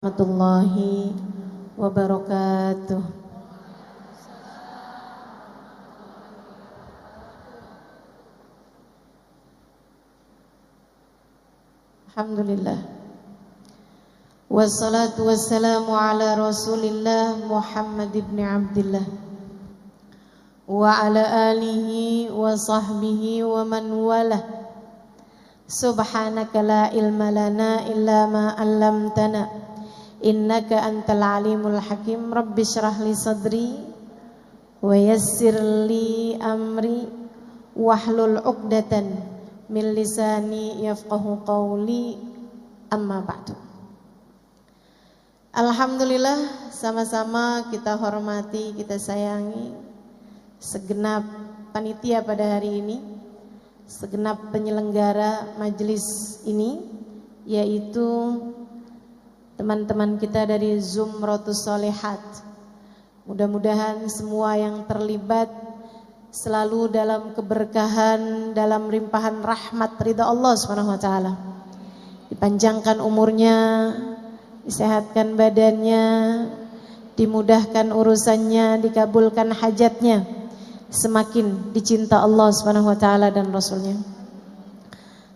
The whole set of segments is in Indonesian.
Warahmatullahi wabarakatuh. Alhamdulillah. Wassalatu wassalamu ala Rasulillah Muhammad ibn Abdillah wa ala alihi wa sahbihi wa man walah. Subhanaka la ilma lana illa ma 'allamtana innaka antal alimul hakim. Rabbi syrah li sadri wa yassir li amri wahlul 'uqdatan min lisani yafqahu qawli, amma ba'du. Alhamdulillah, sama-sama kita hormati, kita sayangi segenap panitia pada hari ini, segenap penyelenggara majelis ini, yaitu teman-teman kita dari Zumratus Shalihat. Mudah-mudahan semua yang terlibat selalu dalam keberkahan, dalam limpahan rahmat ridha Allah Subhanahu wa taala. Dipanjangkan umurnya, disehatkan badannya, dimudahkan urusannya, dikabulkan hajatnya, semakin dicinta Allah Subhanahu wa taala dan Rasulnya.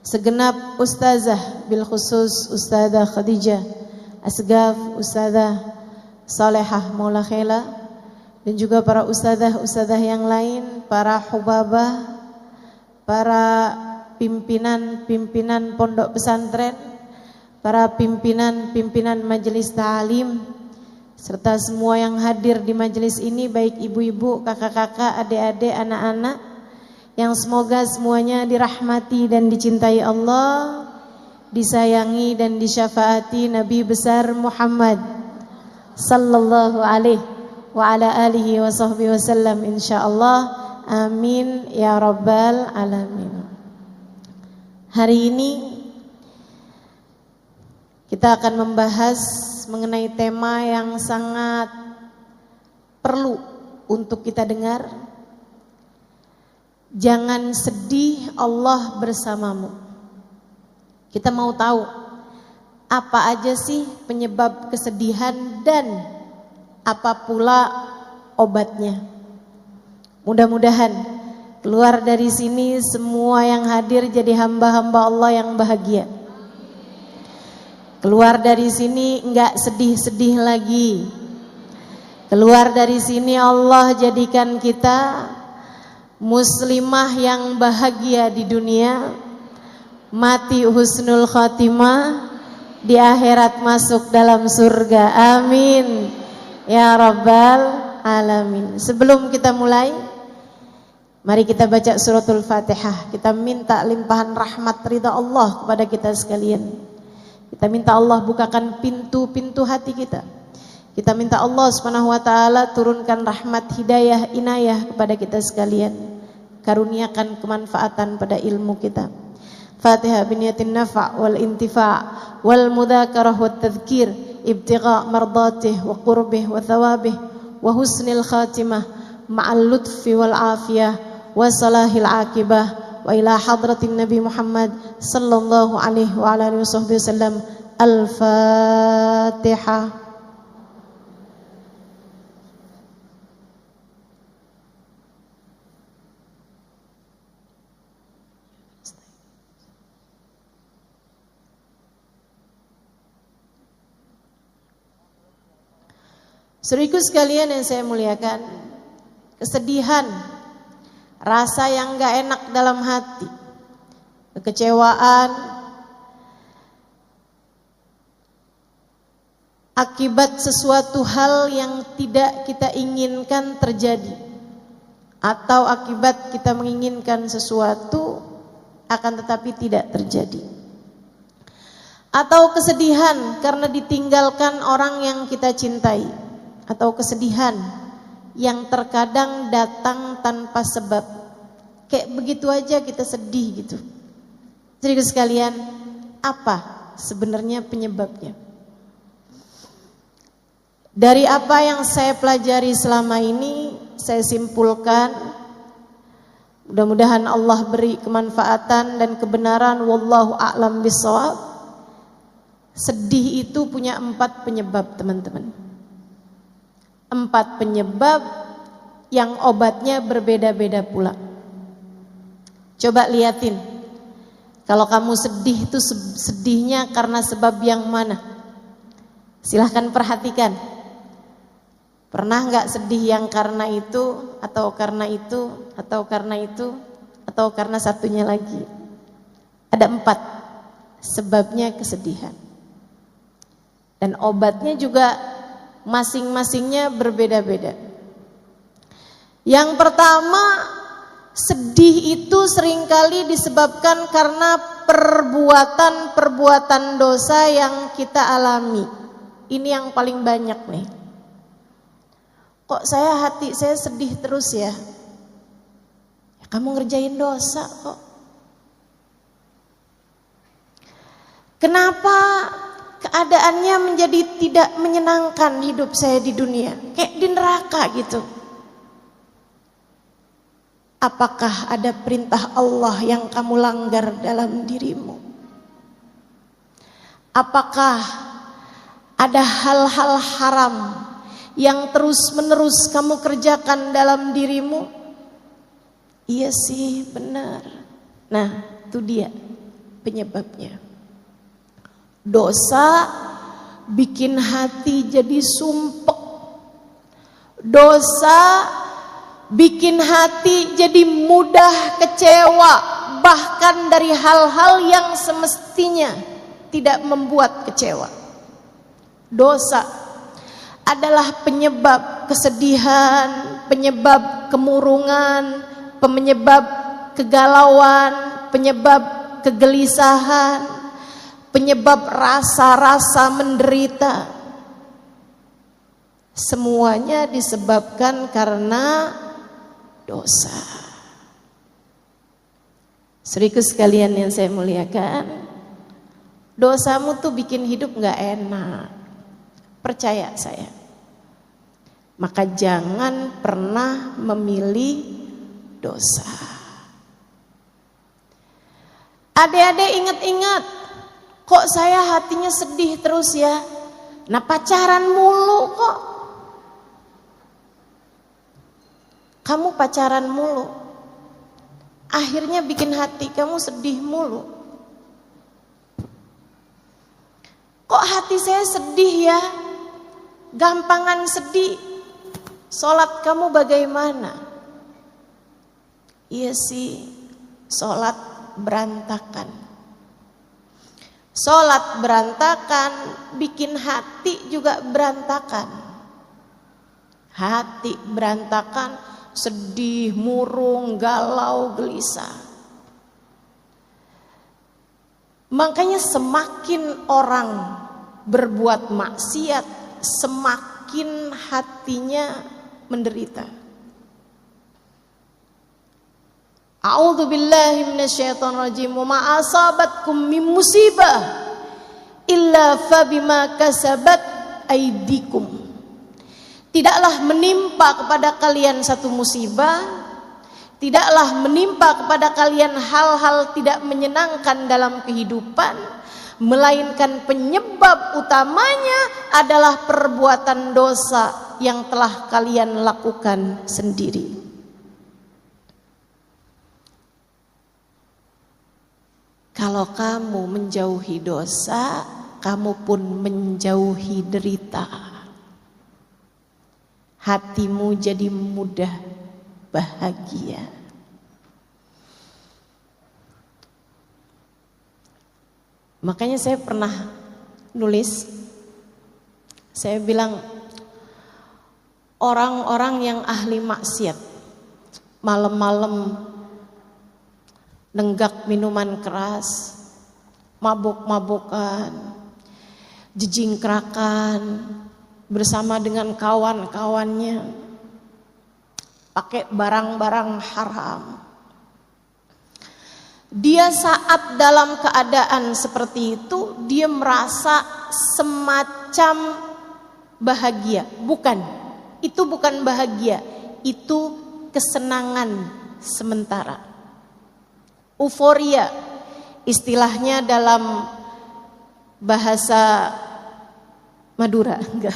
Segenap ustazah, bil khusus Ustazah Khadijah Asgaf, Ustazah Salehah Maula Khela, dan juga para ustazah-ustazah yang lain, para hubabah, para pimpinan-pimpinan pondok pesantren, para pimpinan-pimpinan majelis ta'lim, serta semua yang hadir di majelis ini, baik ibu-ibu, kakak-kakak, adik-adik, anak-anak, yang semoga semuanya dirahmati dan dicintai Allah, disayangi dan disyafaati Nabi besar Muhammad sallallahu alaihi wa ala alihi wa sahbihi wasallam, insyaallah. Amin ya rabbal alamin. Hari ini kita akan membahas mengenai tema yang sangat perlu untuk kita dengar. Jangan sedih, Allah bersamamu. Kita mau tahu apa aja sih penyebab kesedihan dan apa pula obatnya. Mudah-mudahan keluar dari sini semua yang hadir jadi hamba-hamba Allah yang bahagia. Keluar dari sini enggak sedih-sedih lagi. Keluar dari sini Allah jadikan kita muslimah yang bahagia di dunia, mati husnul khatimah, di akhirat masuk dalam surga. Amin ya rabbal alamin. Sebelum kita mulai, mari kita baca suratul Fatihah. Kita minta limpahan rahmat ridha Allah kepada kita sekalian. Kita minta Allah bukakan pintu-pintu hati kita. Kita minta Allah Subhanahu wa taala turunkan rahmat, hidayah, inayah kepada kita sekalian. Karuniakan kemanfaatan pada ilmu kita. Fatihah biniyatin nafa' wal intifa' wal mudzakarah wat tadhkir ibtigha' mardatih wa qurbih wa thawabih wa husnil khatimah ma'al lutfi wal afiyah wa salahil akibah wa ila hadratin Nabi Muhammad sallallahu alaihi wa ala alihi wasallam. Al-Fatihah. Saudaraku sekalian yang saya muliakan, kesedihan, rasa yang gak enak dalam hati, kekecewaan, akibat sesuatu hal yang tidak kita inginkan terjadi, atau akibat kita menginginkan sesuatu akan tetapi tidak terjadi, atau kesedihan karena ditinggalkan orang yang kita cintai, atau kesedihan yang terkadang datang tanpa sebab, kayak begitu aja kita sedih gitu. Jadi sekalian, apa sebenarnya penyebabnya? Dari apa yang saya pelajari selama ini, saya simpulkan, mudah-mudahan Allah beri kemanfaatan dan kebenaran, wallahu a'lam bishawab. Sedih itu punya 4 penyebab, teman-teman. 4 penyebab yang obatnya berbeda-beda pula. Coba liatin, kalau kamu sedih itu sedihnya karena sebab yang mana? Silahkan perhatikan. Pernah nggak sedih yang karena itu, atau karena itu, atau karena itu, atau karena satunya lagi? Ada 4 sebabnya kesedihan. Dan obatnya juga masing-masingnya berbeda-beda. Yang pertama, sedih itu seringkali disebabkan karena perbuatan-perbuatan dosa yang kita alami. Ini yang paling banyak nih. Kok hati saya sedih terus ya? Ya kamu ngerjain dosa kok. Kenapa keadaannya menjadi tidak menyenangkan hidup saya di dunia? Kayak di neraka gitu. Apakah ada perintah Allah yang kamu langgar dalam dirimu? Apakah ada hal-hal haram yang terus-menerus kamu kerjakan dalam dirimu? Iya sih, benar. Nah, itu dia penyebabnya. Dosa bikin hati jadi sumpek. Dosa bikin hati jadi mudah kecewa, bahkan dari hal-hal yang semestinya tidak membuat kecewa. Dosa adalah penyebab kesedihan, penyebab kemurungan, penyebab kegalauan, penyebab kegelisahan, penyebab rasa-rasa menderita. Semuanya disebabkan karena dosa. Saudaraku sekalian yang saya muliakan, dosamu tuh bikin hidup gak enak. Percaya saya. Maka jangan pernah memilih dosa. Adik-adik ingat-ingat, kok saya hatinya sedih terus ya? Nah, pacaran mulu kok. Kamu pacaran mulu, akhirnya bikin hati kamu sedih mulu. Kok hati saya sedih ya? Gampangan sedih. Sholat kamu bagaimana? Iya sih, sholat berantakan. Sholat berantakan, bikin hati juga berantakan. Hati berantakan, sedih, murung, galau, gelisah. Makanya semakin orang berbuat maksiat, semakin hatinya menderita. A'udzubillahi minasyaitonirrajim. Wa ma asabatkum min musibah illa fabima kasabat aydikum. Tidaklah menimpa kepada kalian satu musibah, tidaklah menimpa kepada kalian hal-hal tidak menyenangkan dalam kehidupan, melainkan penyebab utamanya adalah perbuatan dosa yang telah kalian lakukan sendiri. Kalau kamu menjauhi dosa, kamu pun menjauhi derita. Hatimu jadi mudah bahagia. Makanya saya pernah nulis, saya bilang orang-orang yang ahli maksiat, malam-malam nenggak minuman keras, mabuk-mabukan, jejingkrakan bersama dengan kawan-kawannya, pakai barang-barang haram. Dia saat dalam keadaan seperti itu, dia merasa semacam bahagia. Bukan, itu bukan bahagia, itu kesenangan sementara. Euforia, istilahnya dalam bahasa Madura, enggak.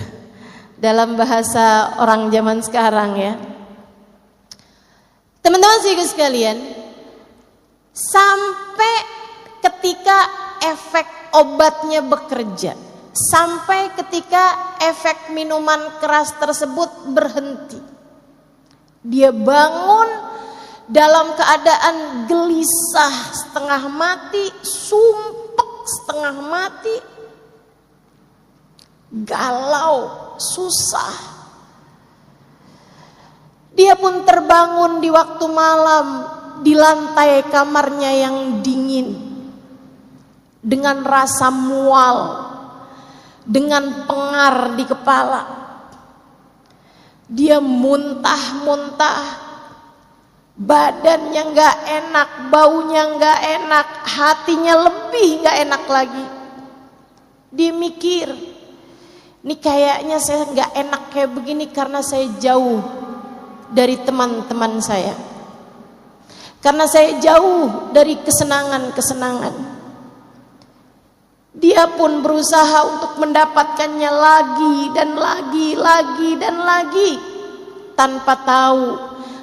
Dalam bahasa orang zaman sekarang ya. Teman-teman sekalian, sampai ketika efek obatnya bekerja, sampai ketika efek minuman keras tersebut berhenti, dia bangun dalam keadaan gelisah, setengah mati, sumpek setengah mati, galau, susah. Dia pun terbangun di waktu malam di lantai kamarnya yang dingin, dengan rasa mual, dengan pengar di kepala. Dia muntah-muntah, badannya gak enak, baunya gak enak, hatinya lebih gak enak lagi. Dia mikir, ini kayaknya saya gak enak kayak begini karena saya jauh dari teman-teman saya, karena saya jauh dari kesenangan-kesenangan. Dia pun berusaha untuk mendapatkannya lagi dan lagi, tanpa tahu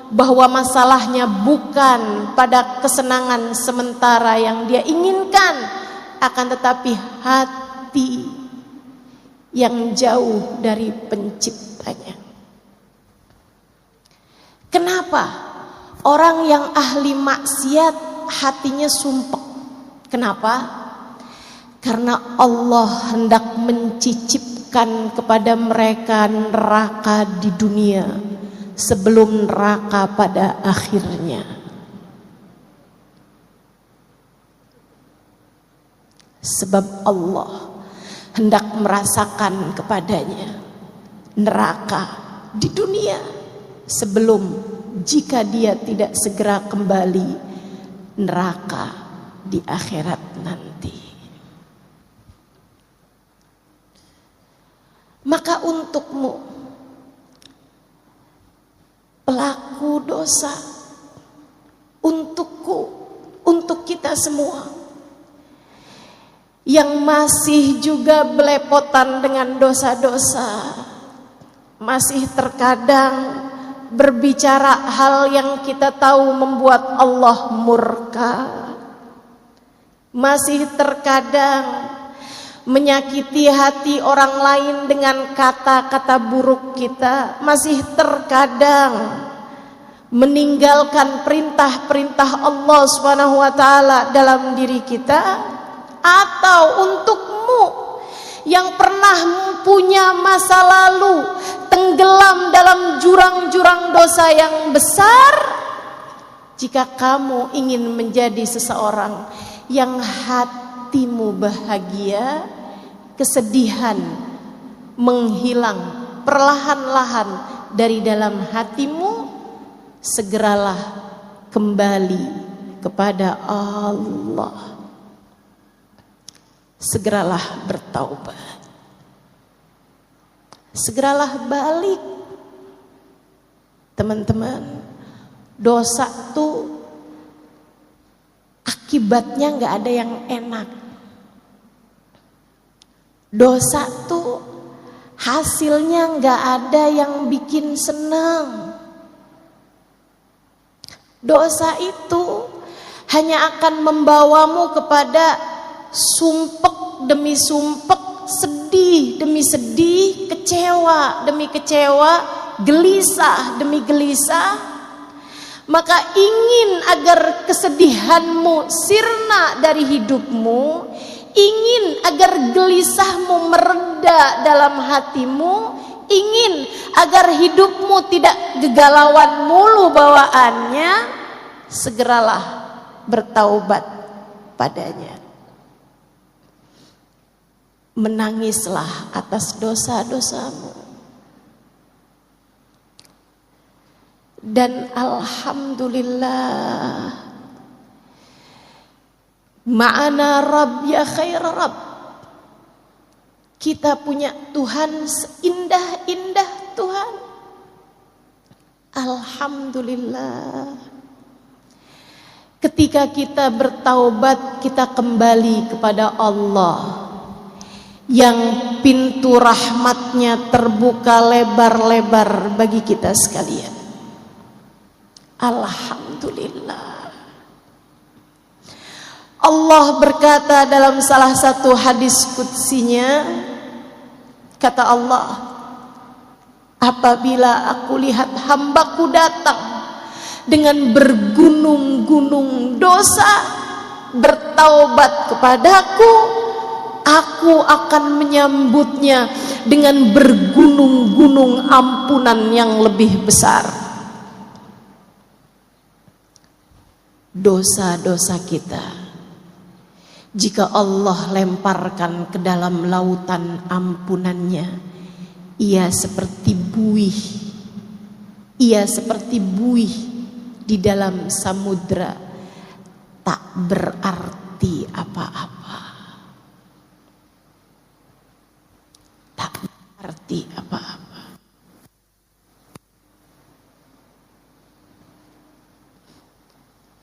bahwa masalahnya bukan pada kesenangan sementara yang dia inginkan, akan tetapi hati yang jauh dari penciptanya. Kenapa orang yang ahli maksiat hatinya sumpek? Kenapa? Karena Allah hendak mencicipkan kepada mereka neraka di dunia sebelum neraka pada akhirnya. Sebab Allah hendak merasakan kepadanya neraka di dunia sebelum, jika dia tidak segera kembali, neraka di akhirat nanti. Maka untukmu, pelaku dosa, untukku, untuk kita semua yang masih juga belepotan dengan dosa-dosa, masih terkadang berbicara hal yang kita tahu membuat Allah murka, masih terkadang menyakiti hati orang lain dengan kata-kata buruk kita, masih terkadang meninggalkan perintah-perintah Allah Subhanahu wa taala dalam diri kita. Atau untukmu yang pernah punya masa lalu tenggelam dalam jurang-jurang dosa yang besar, jika kamu ingin menjadi seseorang yang hatimu bahagia, kesedihan menghilang perlahan-lahan dari dalam hatimu, segeralah kembali kepada Allah. Segeralah bertaubat. Segeralah balik. Teman-teman, dosa tuh akibatnya gak ada yang enak. Dosa tuh hasilnya gak ada yang bikin senang. Dosa itu hanya akan membawamu kepada sumpek demi sumpek, sedih demi sedih, kecewa demi kecewa, gelisah demi gelisah. Maka ingin agar kesedihanmu sirna dari hidupmu, ingin agar gelisahmu mereda dalam hatimu, ingin agar hidupmu tidak gegalauan mulu bawaannya, segeralah bertaubat padanya. Menangislah atas dosa-dosamu. Dan alhamdulillah, ma'ana Rabb ya khair Rabb. Kita punya Tuhan seindah-indah Tuhan. Alhamdulillah. Ketika kita bertaubat, kita kembali kepada Allah. yang pintu rahmatnya terbuka lebar-lebar bagi kita sekalian. Alhamdulillah. Allah berkata dalam salah satu hadis qudsinya, kata Allah, apabila aku lihat hambaku datang dengan bergunung-gunung dosa, bertaubat kepadaku, aku akan menyambutnya dengan bergunung-gunung ampunan yang lebih besar. Dosa-dosa kita, jika Allah lemparkan ke dalam lautan ampunannya, ia seperti buih, di dalam samudra, tak berarti apa-apa. Tak berarti apa-apa.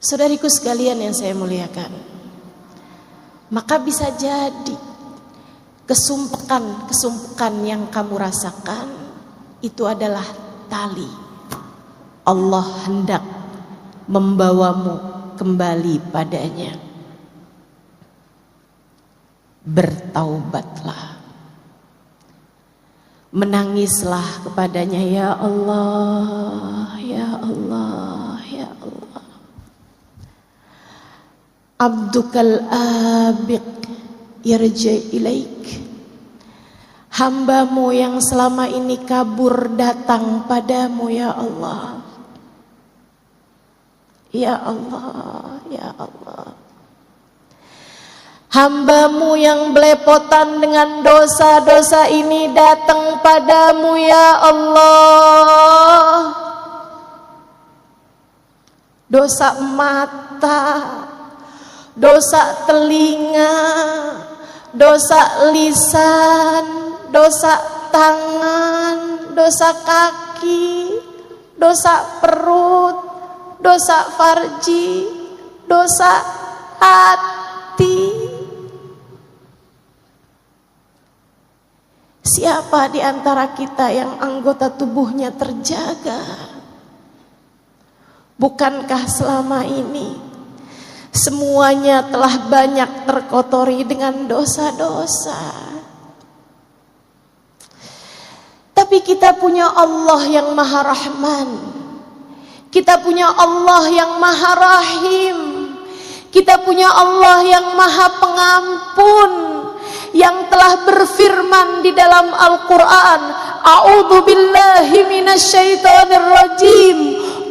Saudariku sekalian yang saya muliakan, maka bisa jadi kesumpekan yang kamu rasakan itu adalah tali. Allah hendak membawamu kembali padanya. Bertaubatlah, menangislah kepadanya, ya Allah, ya Allah, ya Allah. Abdukal abiq yarji ilaik, hambamu yang selama ini kabur datang padamu, ya Allah, ya Allah, ya Allah. Hambamu yang belepotan dengan dosa-dosa ini datang padamu, ya Allah. Dosa mata, dosa telinga, dosa lisan, dosa tangan, dosa kaki, dosa perut, dosa farji, dosa hati. Siapa di antara kita yang anggota tubuhnya terjaga? Bukankah selama ini semuanya telah banyak terkotori dengan dosa-dosa? Tapi kita punya Allah yang Maha Rahman, kita punya Allah yang Maha Rahim, kita punya Allah yang Maha Pengampun, yang telah berfirman di dalam Al-Quran, A'udzu billahi minasyaitonir rajim,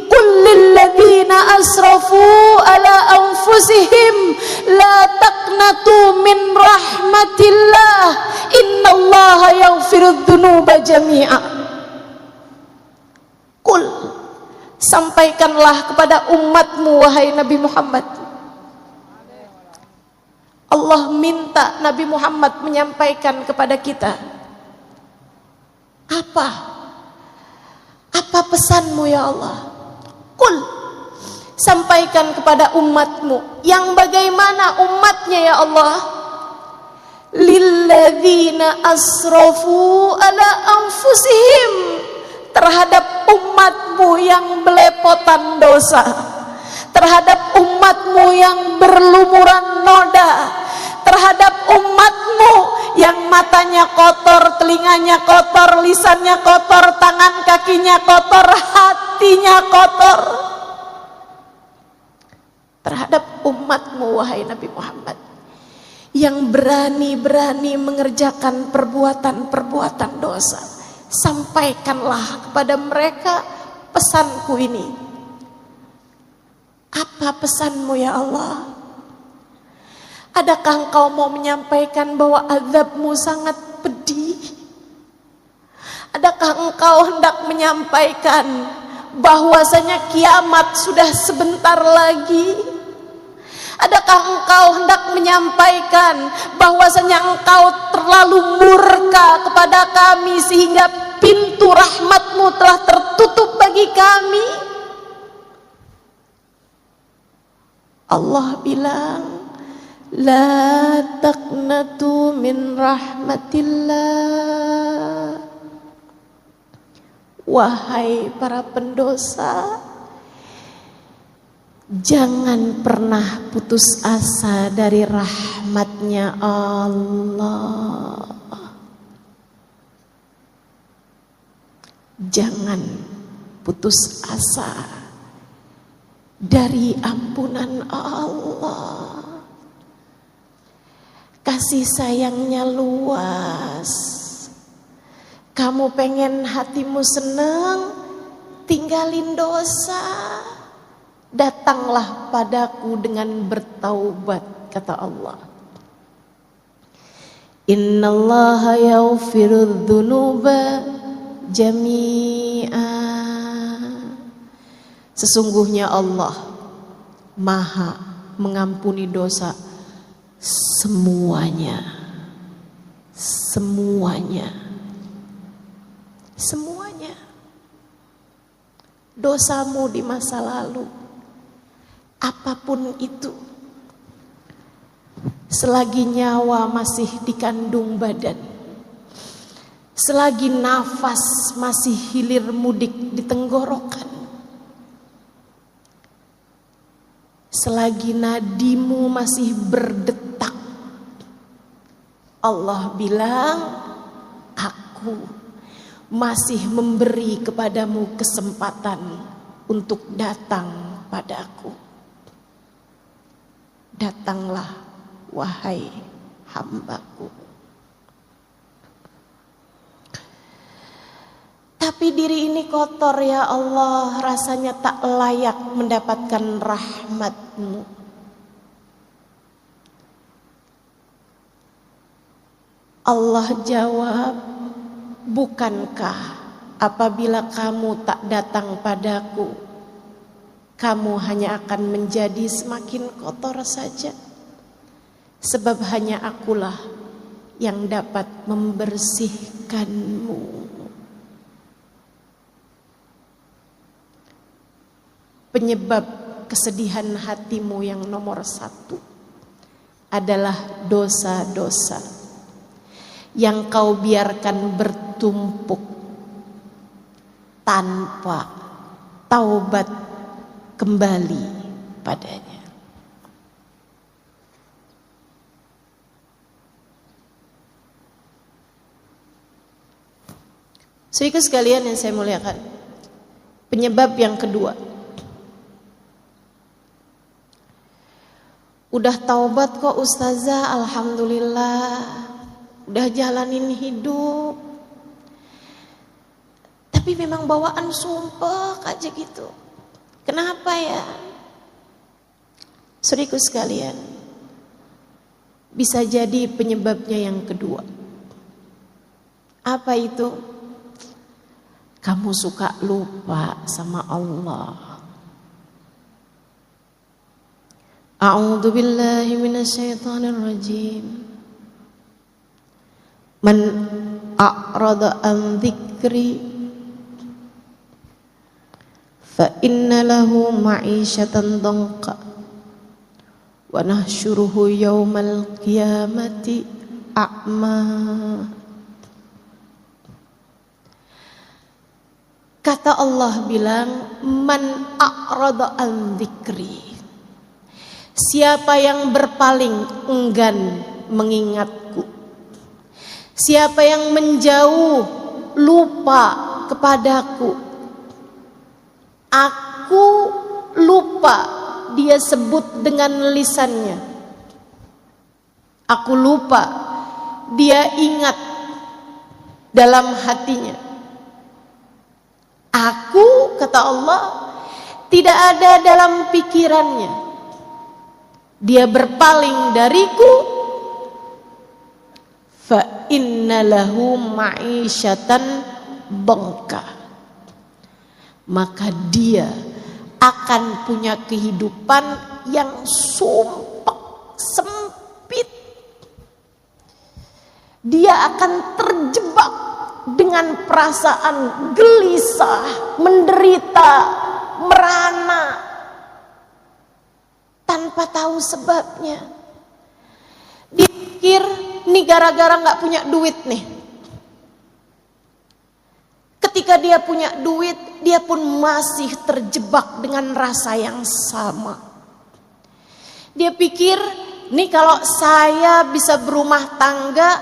Qul lilladzina asrafu ala anfusihim la taqnatu min rahmatillah innallaha yaghfirudz dzunuba jami'a. Qul, sampaikanlah kepada umatmu wahai Nabi Muhammad. Allah minta Nabi Muhammad menyampaikan kepada kita. Apa pesanmu ya Allah? Qul, sampaikan kepada umatmu yang bagaimana umatnya ya Allah? Lilladzina asrafu ala anfusihim, terhadap umatmu yang belepotan dosa, terhadap umatmu yang berlumuran noda, terhadap umatmu yang matanya kotor, telinganya kotor, lisannya kotor, tangan kakinya kotor, hatinya kotor. Terhadap umatmu wahai Nabi Muhammad, yang berani-berani mengerjakan perbuatan-perbuatan dosa, sampaikanlah kepada mereka pesanku ini. Apa pesanmu ya Allah? Adakah engkau mau menyampaikan bahwa azabmu sangat pedih? Adakah engkau hendak menyampaikan bahwasanya kiamat sudah sebentar lagi? Adakah engkau hendak menyampaikan bahwasanya engkau terlalu murka kepada kami sehingga pintu rahmatmu telah tertutup bagi kami? Allah bilang, La taqnatu min rahmatillah. Wahai para pendosa, jangan pernah putus asa dari rahmatnya Allah. Jangan putus asa dari ampunan Allah. Kasih sayangnya luas. Kamu pengen hatimu senang, tinggalin dosa. Datanglah padaku dengan bertaubat, kata Allah. Innallaha yaghfirudz dzunuba jami'a. Sesungguhnya Allah Maha mengampuni dosa semuanya. Semuanya. Semuanya. Dosamu di masa lalu, apapun itu, selagi nyawa masih dikandung badan, selagi nafas masih hilir mudik di tenggorokan, selagi nadimu masih berdetak, Allah bilang, aku masih memberi kepadamu kesempatan untuk datang padaku. Datanglah wahai hambaku. Tapi diri ini kotor ya Allah, rasanya tak layak mendapatkan rahmat-Mu. Allah jawab, bukankah apabila kamu tak datang padaku, kamu hanya akan menjadi semakin kotor saja? Sebab hanya akulah yang dapat membersihkanmu. Penyebab kesedihan hatimu yang nomor satu adalah dosa-dosa yang kau biarkan bertumpuk tanpa taubat kembali padanya. Saudara sekalian yang saya muliakan, penyebab yang kedua, udah taubat kok ustazah, alhamdulillah, udah jalanin hidup, tapi memang bawaan sumpah aja gitu. Kenapa ya? Saudaraku sekalian, bisa jadi penyebabnya yang kedua. Apa itu? Kamu suka lupa sama Allah. A'udzu billahi minasyaitonir rajim. Man a'rada an dzikri fa inna lahu ma'isyatan dhanqa wa nahsyuruhu yaumal qiyamati a'ma. Kata Allah bilang, man a'rada an dzikri, siapa yang berpaling enggan mengingatku, siapa yang menjauh lupa kepadaku, aku lupa, dia sebut dengan lisannya, aku lupa, dia ingat dalam hatinya. Aku, kata Allah, tidak ada dalam pikirannya. Dia berpaling dariku, fa inna lahu ma'isyatan dhanqa, maka dia akan punya kehidupan yang sumpek, sempit. Dia akan terjebak dengan perasaan gelisah, menderita, merana, tanpa tahu sebabnya. Dipikir nih gara-gara gak punya duit nih. Ketika dia punya duit, dia pun masih terjebak dengan rasa yang sama. Dia pikir, nih kalau saya bisa berumah tangga,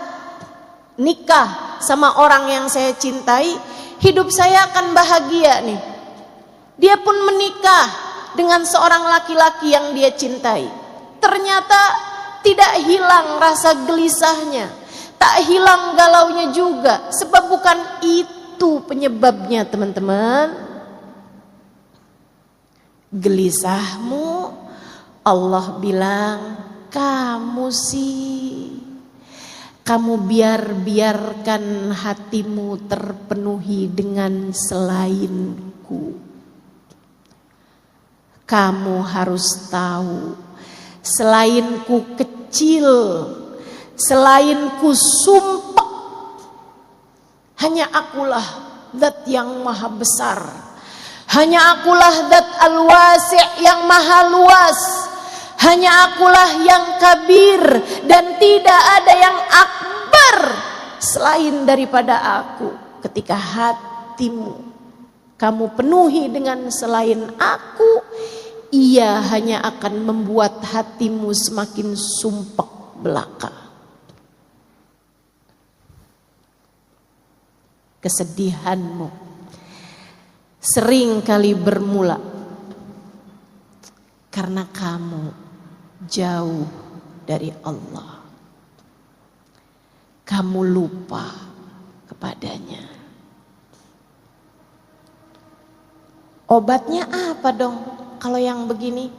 nikah sama orang yang saya cintai, hidup saya akan bahagia nih. Dia pun menikah dengan seorang laki-laki yang dia cintai. Ternyata tidak hilang rasa gelisahnya, tak hilang galaunya juga, sebab bukan itu penyebabnya, teman-teman. Gelisahmu, Allah bilang, kamu biarkan hatimu terpenuhi dengan selainku. Kamu harus tahu, selainku kecil, selainku sumpah, hanya akulah zat yang maha besar. Hanya akulah zat al-wasi' yang maha luas. Hanya akulah yang kabir, dan tidak ada yang akbar selain daripada aku. Ketika hatimu kamu penuhi dengan selain aku, ia hanya akan membuat hatimu semakin sumpek belaka. Kesedihanmu sering kali bermula karena kamu jauh dari Allah. Kamu lupa kepadanya. Obatnya apa dong kalau yang begini?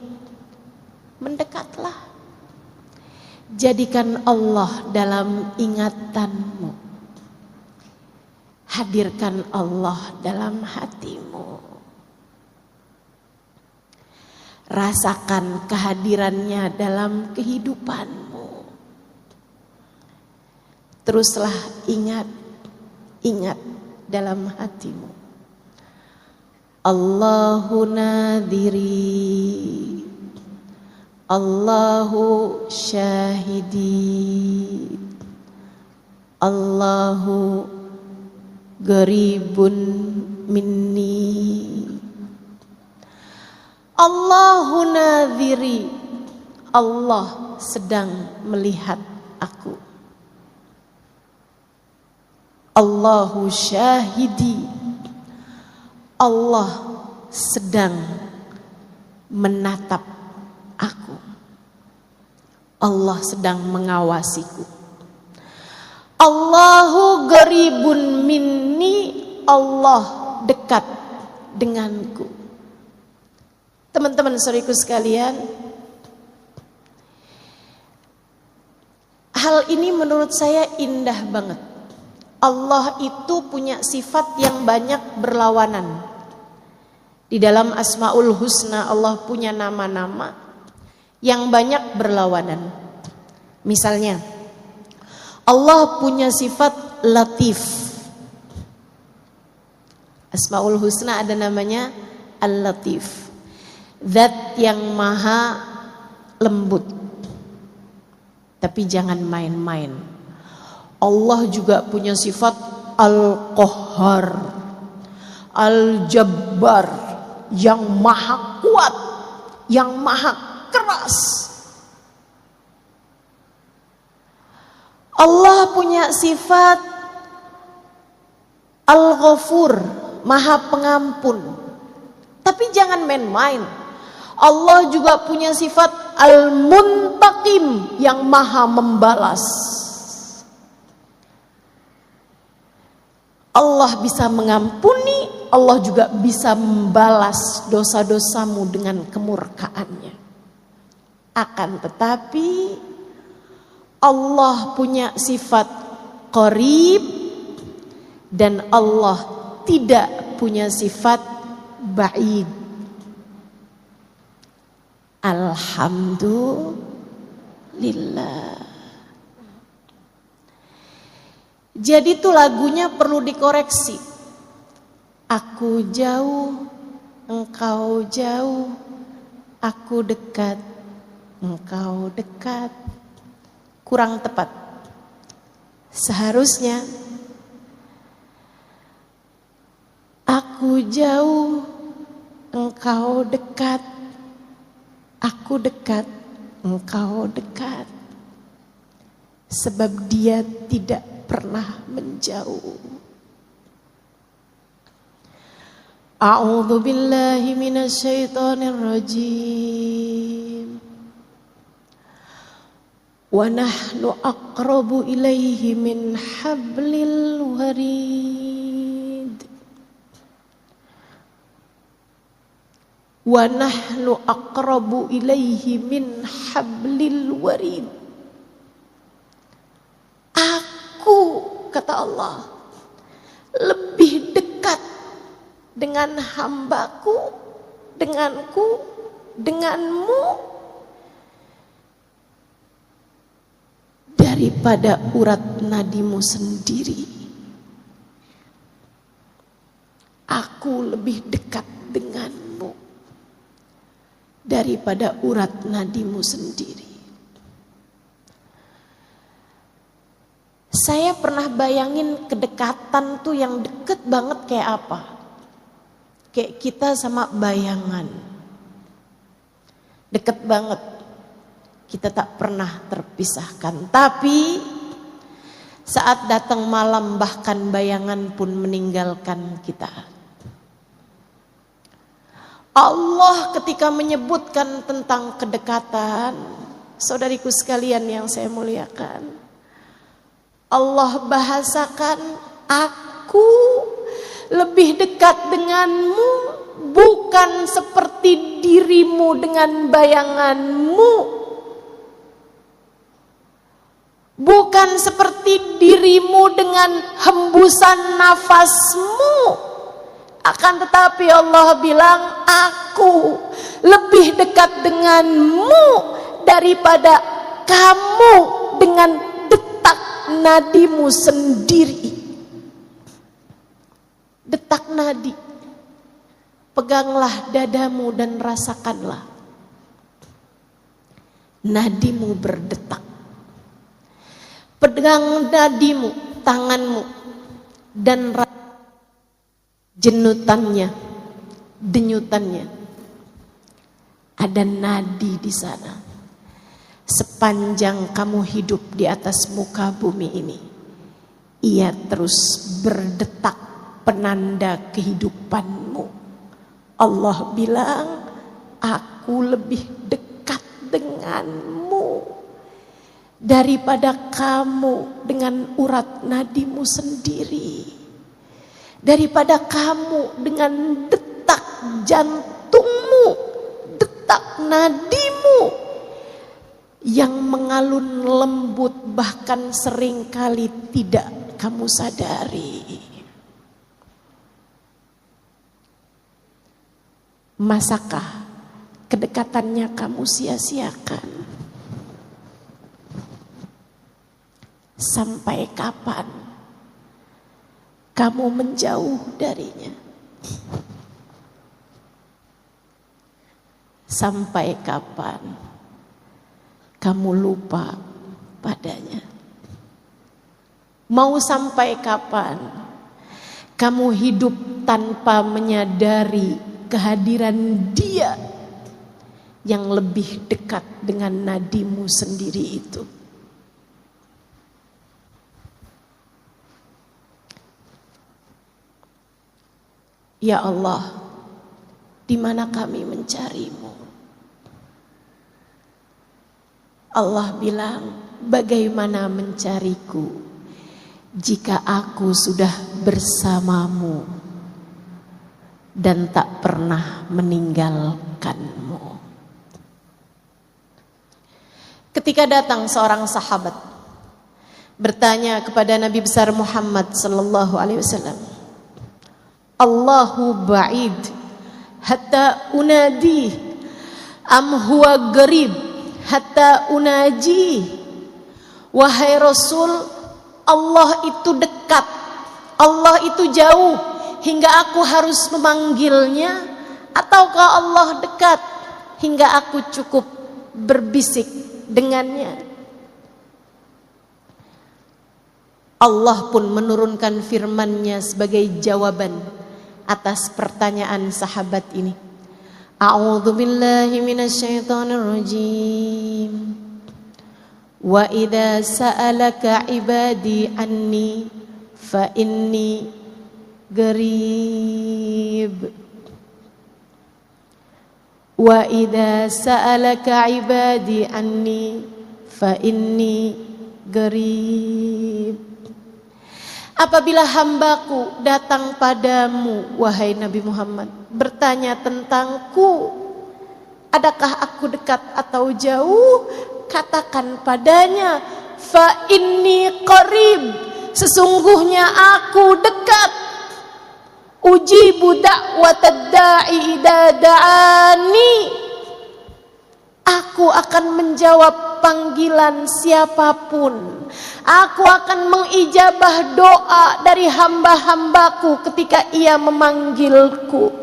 Mendekatlah. Jadikan Allah dalam ingatanmu. Hadirkan Allah dalam hatimu. Rasakan kehadirannya dalam kehidupanmu. Teruslah ingat dalam hatimu. Allahu nadhiri, Allahu syahidi, Allahu garibun minni. Allahu nadhiri, Allah sedang melihat aku. Allahu syahidi, Allah sedang menatap aku. Allah sedang mengawasiku. Allahu garibun minni, Allah dekat denganku. Teman-teman saudaraku sekalian, hal ini menurut saya indah banget. Allah itu punya sifat yang banyak berlawanan. Di dalam Asmaul Husna Allah punya nama-nama yang banyak berlawanan. Misalnya, Allah punya sifat latif. Asmaul Husna ada namanya Al-Latif, zat yang maha lembut. Tapi jangan main-main. Allah juga punya sifat Al-Qahhar, Al-Jabbar, yang maha kuat, yang maha keras. Allah punya sifat Al-Ghafur, maha pengampun. Tapi jangan main-main. Allah juga punya sifat Al-Muntaqim, yang maha membalas. Allah bisa mengampuni, Allah juga bisa membalas dosa-dosamu dengan kemurkaannya. Akan tetapi Allah punya sifat qarib dan Allah tidak punya sifat ba'id. Alhamdulillah. Jadi tuh lagunya perlu dikoreksi. Aku jauh, engkau jauh, aku dekat, engkau dekat. kurang tepat. Seharusnya aku jauh, engkau dekat. Aku dekat, engkau dekat. Sebab dia tidak pernah menjauh. A'udzu billahi minasyaitonir rajim. Wa nahnu aqrabu ilaihi min hablil warid. Wa nahnu aqrabu ilaihi min hablil warid. Aku, kata Allah, lebih dekat dengan hambaku, denganku, denganmu daripada urat nadimu sendiri. Aku lebih dekat denganmu daripada urat nadimu sendiri. Saya pernah bayangin kedekatan tuh yang deket banget kayak apa? Kayak kita sama bayangan. Deket banget. Kita tak pernah terpisahkan. Tapi saat datang malam bahkan bayangan pun meninggalkan kita. Allah ketika menyebutkan tentang kedekatan, saudariku sekalian yang saya muliakan, Allah bahasakan, aku lebih dekat denganmu, bukan seperti dirimu dengan bayanganmu, bukan seperti dirimu dengan hembusan nafasmu. Akan tetapi Allah bilang, aku lebih dekat denganmu daripada kamu dengan detak nadimu sendiri. Detak nadi, peganglah dadamu dan rasakanlah nadimu berdetak. Pegang nadimu, tanganmu, dan jenutannya, denyutannya. Ada nadi di sana. Sepanjang kamu hidup di atas muka bumi ini, ia terus berdetak, penanda kehidupanmu. Allah bilang, aku lebih dekat denganmu daripada kamu dengan urat nadimu sendiri, daripada kamu dengan detak jantungmu, detak nadimu yang mengalun lembut, bahkan seringkali tidak kamu sadari. Masakah kedekatannya kamu sia-siakan? Sampai kapan kamu menjauh darinya? Sampai kapan kamu lupa padanya? Mau sampai kapan kamu hidup tanpa menyadari kehadiran Dia yang lebih dekat dengan nadimu sendiri itu? Ya Allah, di mana kami mencarimu? Allah bilang, bagaimana mencariku jika aku sudah bersamamu dan tak pernah meninggalkanmu. Ketika datang seorang sahabat bertanya kepada Nabi besar Muhammad sallallahu alaihi wasallam, Allahu ba'id hatta unadi am huwa garib hatta unaji. Wahai Rasul, Allah itu dekat, Allah itu jauh hingga aku harus memanggilnya, ataukah Allah dekat hingga aku cukup berbisik dengannya? Allah pun menurunkan firman-Nya sebagai jawaban atas pertanyaan sahabat ini. A'udzu billahi minasyaitonir rajim. Wa idza sa'alaka 'ibadi anni fa inni qarib. Wa idza sa'alaka 'ibadi anni fa inni qarib. Apabila hambaku datang padamu, wahai Nabi Muhammad, bertanya tentangku, adakah aku dekat atau jauh? Katakan padanya, fa inni qarib, sesungguhnya aku dekat. Ujibu da'watad da'i idza da'ani, aku akan menjawab panggilan siapapun. Aku akan mengijabah doa dari hamba-hambaku ketika ia memanggilku.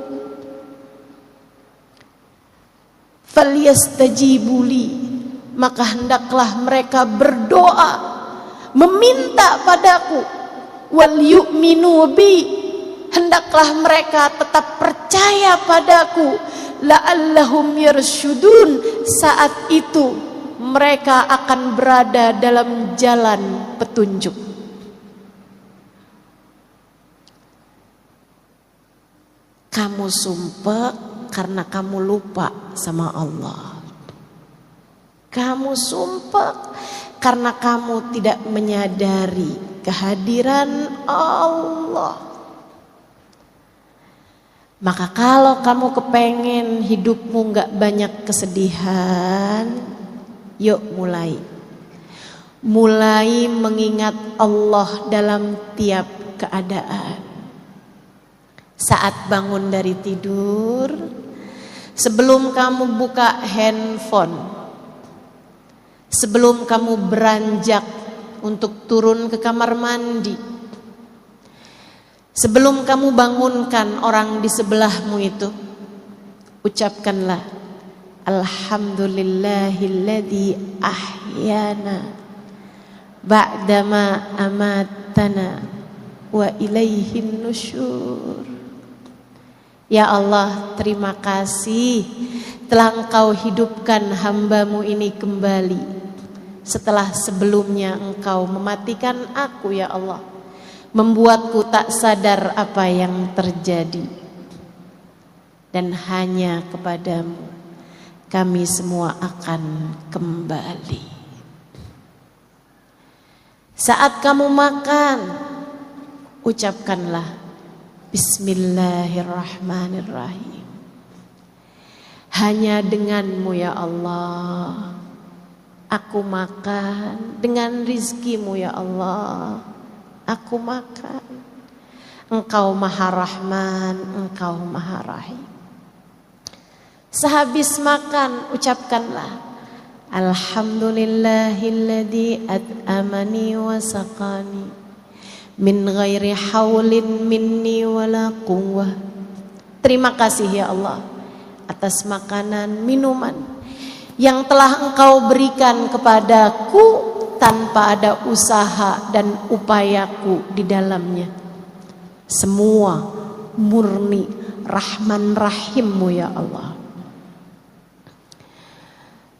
Falyastajibuli, maka hendaklah mereka berdoa, meminta padaku. Wal yu'minu bi, hendaklah mereka tetap percaya padaku. La'allahum yarsyudun, saat itu mereka akan berada dalam jalan petunjuk. Kamu sumpah karena kamu lupa sama Allah. Kamu sumpah karena kamu tidak menyadari kehadiran Allah. Maka kalau kamu kepengen hidupmu gak banyak kesedihan, yuk mulai mengingat Allah dalam tiap keadaan. Saat bangun dari tidur, sebelum kamu buka handphone, sebelum kamu beranjak untuk turun ke kamar mandi, sebelum kamu bangunkan orang di sebelahmu itu, ucapkanlah alhamdulillahilladzi ahyana ba'dama amatana wa ilaihin nusyur. Ya Allah, terima kasih telah Engkau hidupkan hamba-Mu ini kembali setelah sebelumnya Engkau mematikan aku, ya Allah, membuatku tak sadar apa yang terjadi. Dan hanya kepadamu kami semua akan kembali. Saat kamu makan, ucapkanlah Bismillahirrahmanirrahim. Hanya denganmu ya Allah aku makan, dengan rizkimu ya Allah aku makan. Engkau Maha Rahman, Engkau Maha Rahim. Sehabis makan, ucapkanlah alhamdulillahilladzi at'amani wa saqani min ghairi haulin minni wala quwwah. Terima kasih ya Allah atas makanan, minuman yang telah Engkau berikan kepadaku tanpa ada usaha dan upayaku di dalamnya. Semua murni Rahman Rahimmu ya Allah.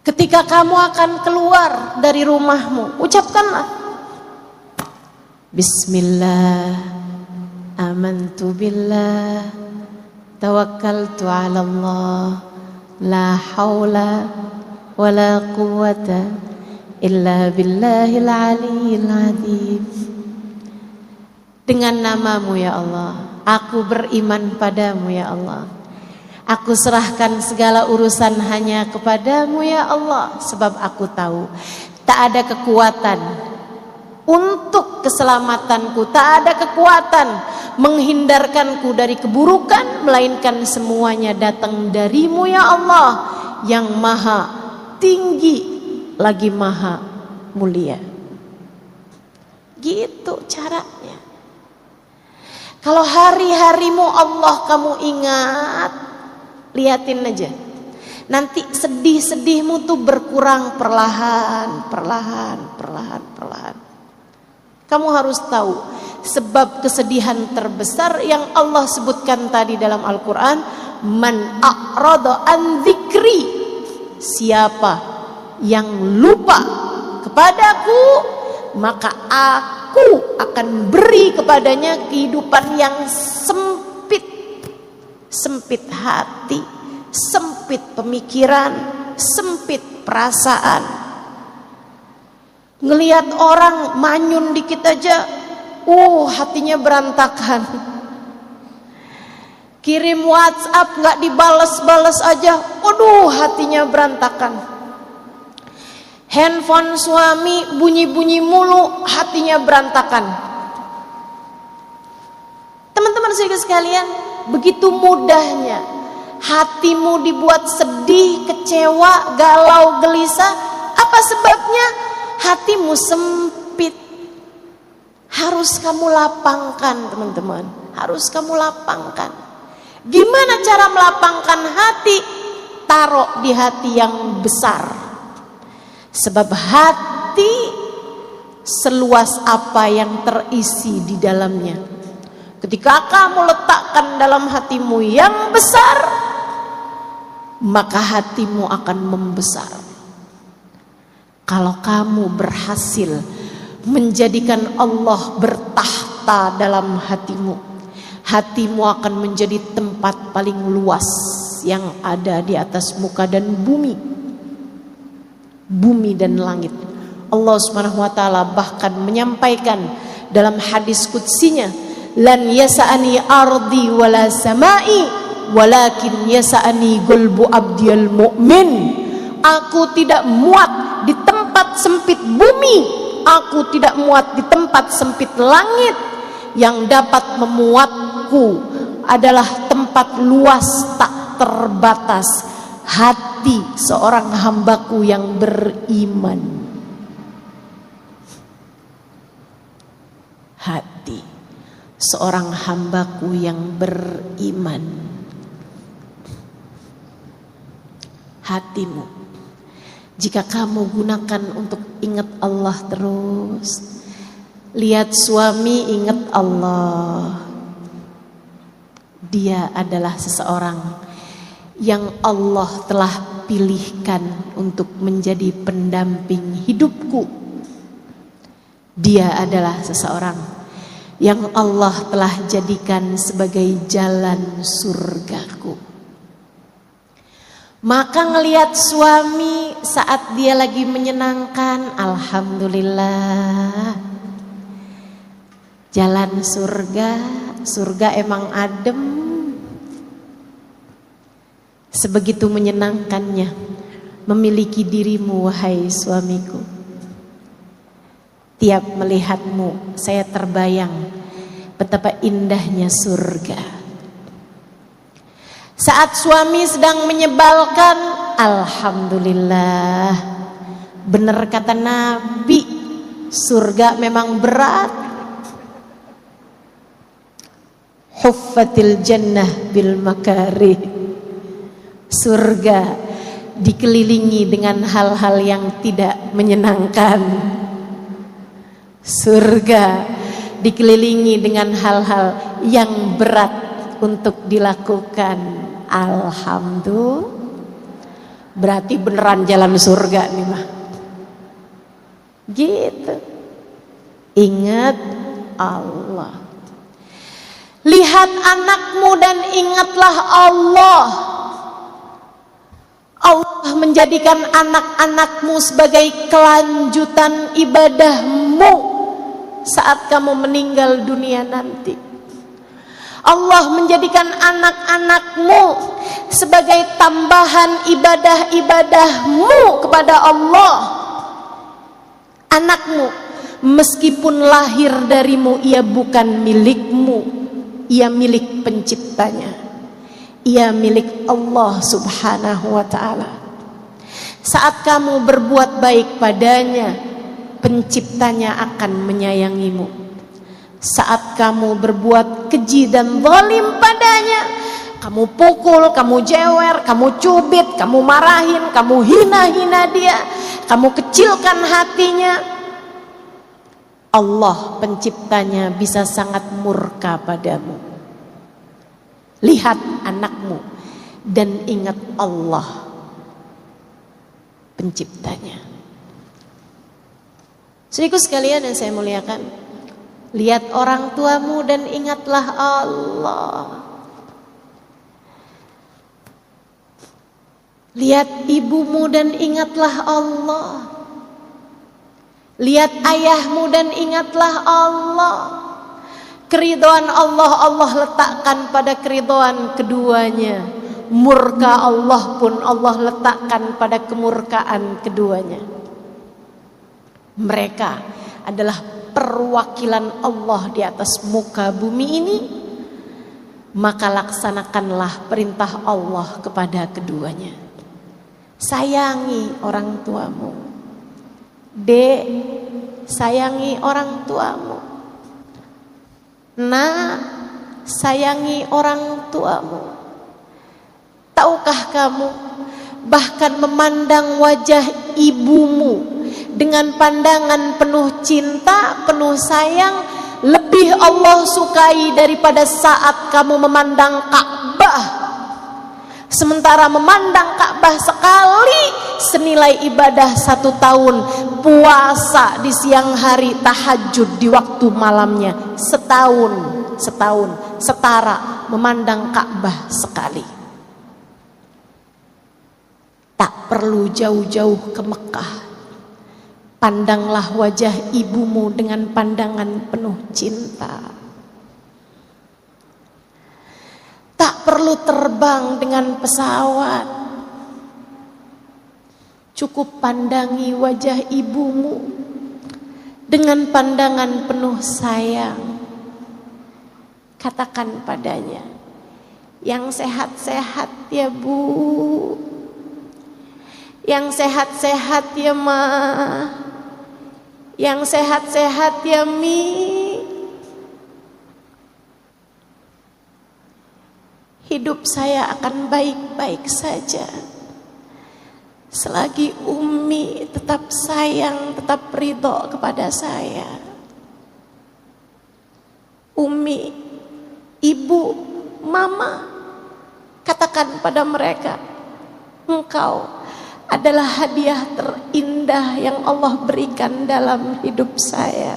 Ketika kamu akan keluar dari rumahmu, ucapkanlah Bismillah, amantu billah, tawakkaltu ala Allah, la haula wa la quwwata illa billahil aliyyil azim. Dengan namamu ya Allah, aku beriman padamu ya Allah. Aku serahkan segala urusan hanya kepadamu ya Allah. Sebab aku tahu tak ada kekuatan untuk keselamatanku, tak ada kekuatan menghindarkanku dari keburukan, melainkan semuanya datang darimu ya Allah, yang maha tinggi lagi maha mulia. Gitu caranya. Kalau hari-harimu Allah kamu ingat, lihatin aja, nanti sedih-sedihmu tuh berkurang perlahan. Kamu harus tahu sebab kesedihan terbesar yang Allah sebutkan tadi dalam Al-Quran, man a'rada an dzikri, siapa yang lupa kepadaku maka aku akan beri kepadanya kehidupan yang sempit, sempit hati, sempit pemikiran, sempit perasaan. Ngelihat orang manyun dikit aja, hatinya berantakan. Kirim WhatsApp nggak dibales-bales aja, hatinya berantakan. Handphone suami bunyi-bunyi mulu, hatinya berantakan. Teman-teman sekalian, begitu mudahnya hatimu dibuat sedih, kecewa, galau, gelisah. Apa sebabnya? Hatimu sempit. Harus kamu lapangkan, teman-teman. Harus kamu lapangkan. Gimana cara melapangkan hati? Taruh di hati yang besar. Sebab hati seluas apa yang terisi di dalamnya. Ketika kamu letakkan dalam hatimu yang besar, maka hatimu akan membesar. Kalau kamu berhasil menjadikan Allah bertahta dalam hatimu, hatimu akan menjadi tempat paling luas yang ada di atas muka dan bumi. Bumi dan langit. Allah Subhanahu wa taala bahkan menyampaikan dalam hadis qudsinya, lan yasa'ani ardi wala samai walakin yasa'ani qalbu abdiyal mu'min. Aku tidak muat di tempat sempit bumi, aku tidak muat di tempat sempit langit. Yang dapat memuatku adalah tempat luas tak terbatas, hati seorang hambaku yang beriman. Hati seorang hambaku yang beriman. Hatimu, jika kamu gunakan untuk ingat Allah terus, lihat suami ingat Allah, dia adalah seseorang yang Allah telah pilihkan untuk menjadi pendamping hidupku. Dia adalah seseorang yang Allah telah jadikan sebagai jalan surgaku. Maka ngelihat suami saat dia lagi menyenangkan, alhamdulillah. Jalan surga emang adem. Sebegitu menyenangkannya memiliki dirimu, wahai suamiku. Tiap melihatmu saya terbayang betapa indahnya surga. Saat suami sedang menyebalkan, alhamdulillah. Benar kata Nabi, surga memang berat. Huffatil jannah bil makarih. Surga dikelilingi dengan hal-hal yang tidak menyenangkan. Surga dikelilingi dengan hal-hal yang berat untuk dilakukan. Alhamdulillah. Berarti beneran jalan surga nih mah. Gitu. Ingat Allah. Lihat anakmu dan ingatlah Allah. Allah menjadikan anak-anakmu sebagai kelanjutan ibadahmu saat kamu meninggal dunia nanti. Allah menjadikan anak-anakmu sebagai tambahan ibadah-ibadahmu kepada Allah. Anakmu meskipun lahir darimu, ia bukan milikmu, ia milik penciptanya, ia milik Allah Subhanahu wa ta'ala. Saat kamu berbuat baik padanya, penciptanya akan menyayangimu. Saat kamu berbuat keji dan zalim padanya, kamu pukul, kamu jewer, kamu cubit, kamu marahin, kamu hina-hina dia, kamu kecilkan hatinya, Allah penciptanya bisa sangat murka padamu. Lihat anakmu dan ingat Allah penciptanya. Saudaraku sekalian yang saya muliakan, lihat orang tuamu dan ingatlah Allah. Lihat ibumu dan ingatlah Allah. Lihat ayahmu dan ingatlah Allah. Keridhaan Allah, Allah letakkan pada keridhaan keduanya. Murka Allah pun Allah letakkan pada kemurkaan keduanya. Mereka adalah perwakilan Allah di atas muka bumi ini. Maka laksanakanlah perintah Allah kepada keduanya. Sayangi orang tuamu. Dek, sayangi orang tuamu. Nak, sayangi orang tuamu. Tahukah kamu, bahkan memandang wajah ibumu dengan pandangan penuh cinta, penuh sayang, lebih Allah sukai daripada saat kamu memandang Ka'bah. Sementara memandang Ka'bah sekali senilai ibadah 1 tahun, puasa di siang hari, tahajud di waktu malamnya, setahun setara memandang Ka'bah sekali. Tak perlu jauh-jauh ke Mekah, pandanglah wajah ibumu dengan pandangan penuh cinta. Tak perlu terbang dengan pesawat, cukup pandangi wajah ibumu dengan pandangan penuh sayang. Katakan padanya, yang sehat-sehat ya Bu, yang sehat-sehat ya Ma, yang sehat-sehat ya Mi. Hidup saya akan baik-baik saja selagi Umi tetap sayang, tetap ridho kepada saya. Umi, Ibu, Mama, katakan pada mereka, engkau adalah hadiah terindah yang Allah berikan dalam hidup saya.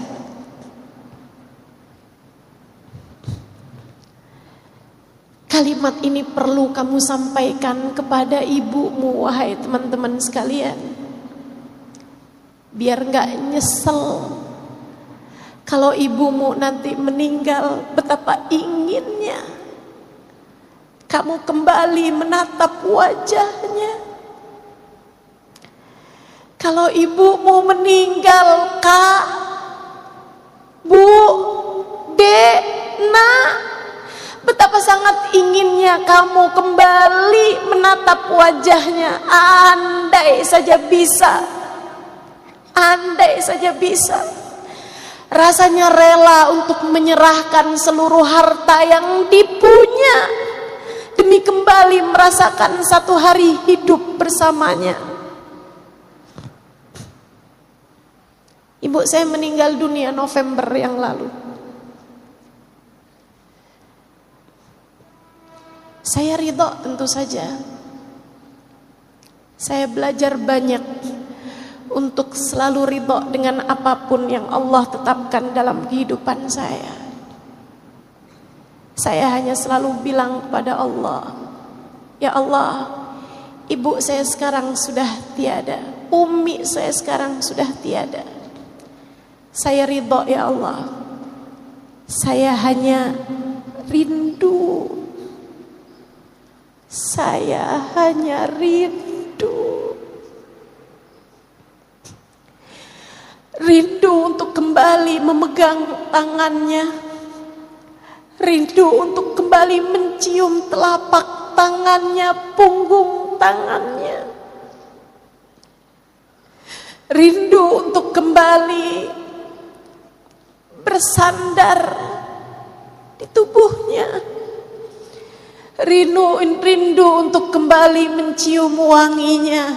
Kalimat ini perlu kamu sampaikan kepada ibumu, wahai teman-teman sekalian. Biar gak nyesel. Kalau ibumu nanti meninggal, betapa inginnya kamu kembali menatap wajahnya. Kalau ibumu meninggal, Kak, Bu, Dek, Nak, betapa sangat inginnya kamu kembali menatap wajahnya. Andai saja bisa, andai saja bisa. Rasanya rela untuk menyerahkan seluruh harta yang dipunya demi kembali merasakan satu hari hidup bersamanya. Ibu saya meninggal dunia November yang lalu. Saya ridho tentu saja. Saya belajar banyak untuk selalu ridho dengan apapun yang Allah tetapkan dalam kehidupan saya. Saya hanya selalu bilang kepada Allah, ya Allah, ibu saya sekarang sudah tiada, umi saya sekarang sudah tiada. Saya ridho ya Allah. Saya hanya rindu. Saya hanya rindu. Rindu untuk kembali memegang tangannya. Rindu untuk kembali mencium telapak tangannya, punggung tangannya. Rindu untuk kembali bersandar di tubuhnya. Rindu untuk kembali mencium wanginya.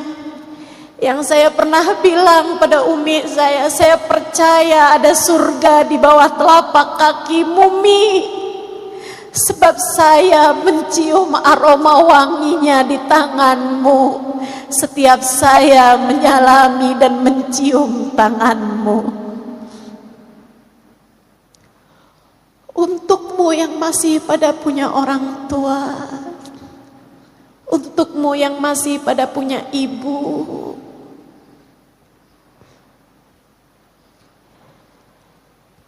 Yang saya pernah bilang pada umi saya percaya ada surga di bawah telapak kakimu, Mi. Sebab saya mencium aroma wanginya di tanganmu setiap saya menyalami dan mencium tanganmu. Untukmu yang masih pada punya orang tua, untukmu yang masih pada punya ibu,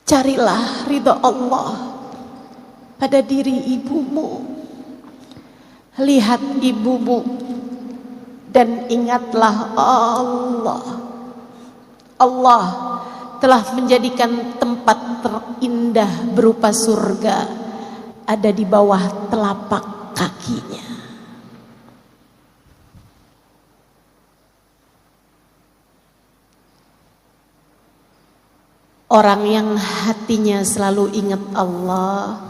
carilah ridha Allah pada diri ibumu. Lihat ibumu dan ingatlah Allah. Allah telah menjadikan tempat terindah berupa surga ada di bawah telapak kakinya. Orang yang hatinya selalu ingat Allah,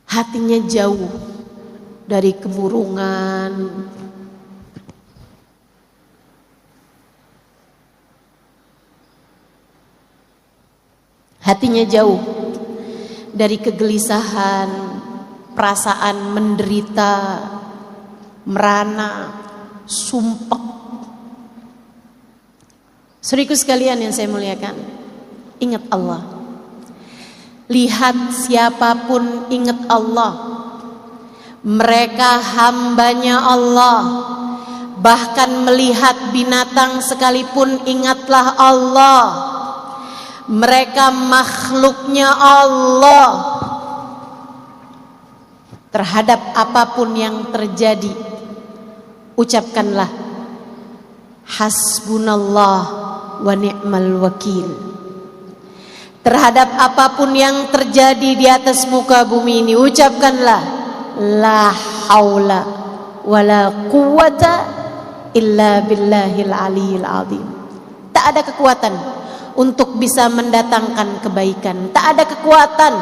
hatinya jauh dari kemurungan, hatinya jauh dari kegelisahan, perasaan menderita, merana, sumpah. Saudaraku sekalian yang saya muliakan, ingat Allah. Lihat siapapun ingat Allah. Mereka hambanya Allah. Bahkan melihat binatang sekalipun ingatlah Allah. Mereka makhluknya Allah. Terhadap apapun yang terjadi, ucapkanlah hasbunallah wa ni'mal wakil. Terhadap apapun yang terjadi di atas muka bumi ini, ucapkanlah la haula wala quwata illa billahil aliyil azim. Tak ada kekuatan untuk bisa mendatangkan kebaikan, tak ada kekuatan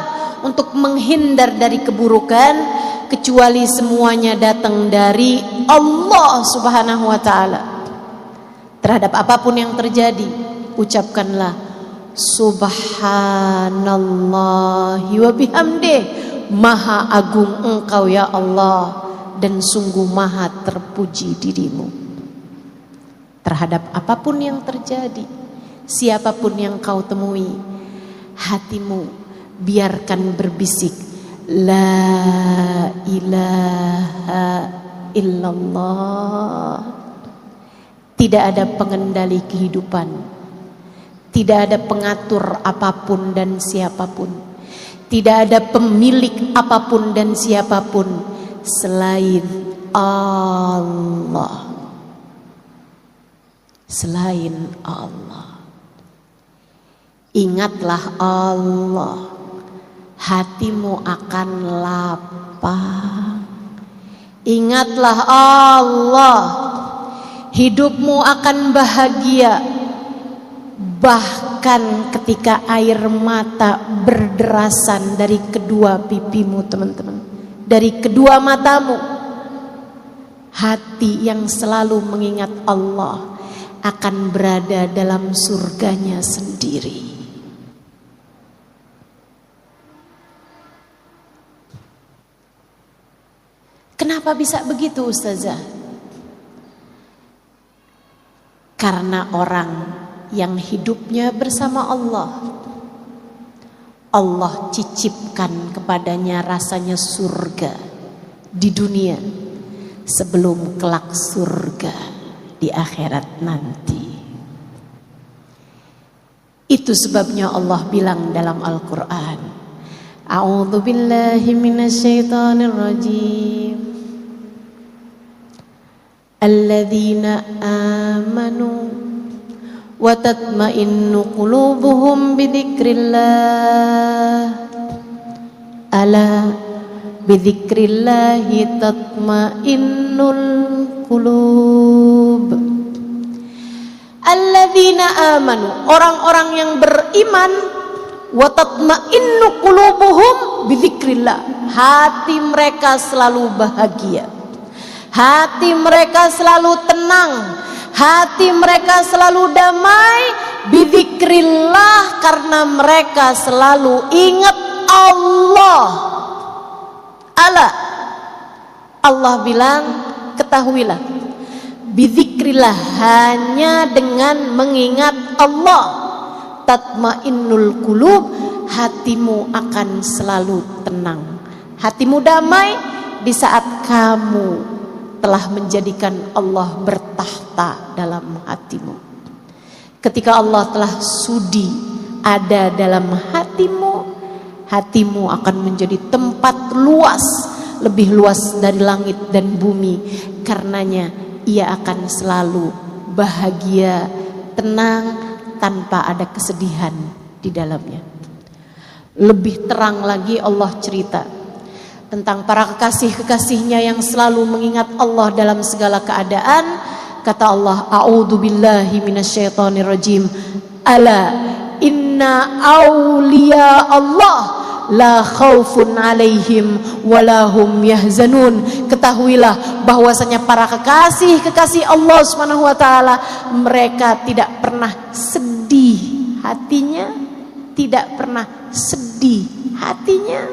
untuk menghindar dari keburukan, kecuali semuanya datang dari Allah Subhanahu wa ta'ala. Terhadap apapun yang terjadi, ucapkanlah subhanallahi wa bihamdih, maha agung engkau ya Allah, dan sungguh maha terpuji dirimu. Terhadap apapun yang terjadi, siapapun yang kau temui, hatimu biarkan berbisik la ilaha illallah. Tidak ada pengendali kehidupan, tidak ada pengatur apapun dan siapapun, tidak ada pemilik apapun dan siapapun selain Allah. Selain Allah. Ingatlah Allah, hatimu akan lapang. Ingatlah Allah, hidupmu akan bahagia. Bahkan ketika air mata berderasan dari kedua pipimu, teman-teman, dari kedua matamu, hati yang selalu mengingat Allah akan berada dalam surganya sendiri. Kenapa bisa begitu, Ustazah? Karena orang yang hidupnya bersama Allah, Allah cicipkan kepadanya rasanya surga di dunia sebelum kelak surga di akhirat nanti. Itu sebabnya Allah bilang dalam Al-Quran, a'udzu billahi minasyaitonir rajim, alladzina amanu wa tatma'innu qulubuhum bidzikrillah, ala bidzikrillahi tatma'innul qulub. Alladzina amanu, orang-orang yang beriman, wa tatma'innu qulubuhum bidzikrillah, hati mereka selalu bahagia, hati mereka selalu tenang, hati mereka selalu damai, bidzikrillah, karena mereka selalu ingat Allah. Allah bilang, ketahuilah, bidzikrillah, hanya dengan mengingat Allah, tatmainnul qulub, hatimu akan selalu tenang, hatimu damai di saat kamu telah menjadikan Allah bertahta dalam hatimu. Ketika Allah telah sudi ada dalam hatimu, hatimu akan menjadi tempat luas, lebih luas dari langit dan bumi. Karenanya ia akan selalu bahagia, tenang, tanpa ada kesedihan di dalamnya. Lebih terang lagi Allah cerita tentang para kekasih-kekasihnya yang selalu mengingat Allah dalam segala keadaan. Kata Allah, a'udzu billahi minasyaitonir rajim, ala inna auliya Allah la khaufun alaihim walahum yahzanun. Ketahuilah bahwasanya para kekasih-kekasih Allah Subhanahu wa taala, mereka tidak pernah sedih hatinya, tidak pernah sedih hatinya,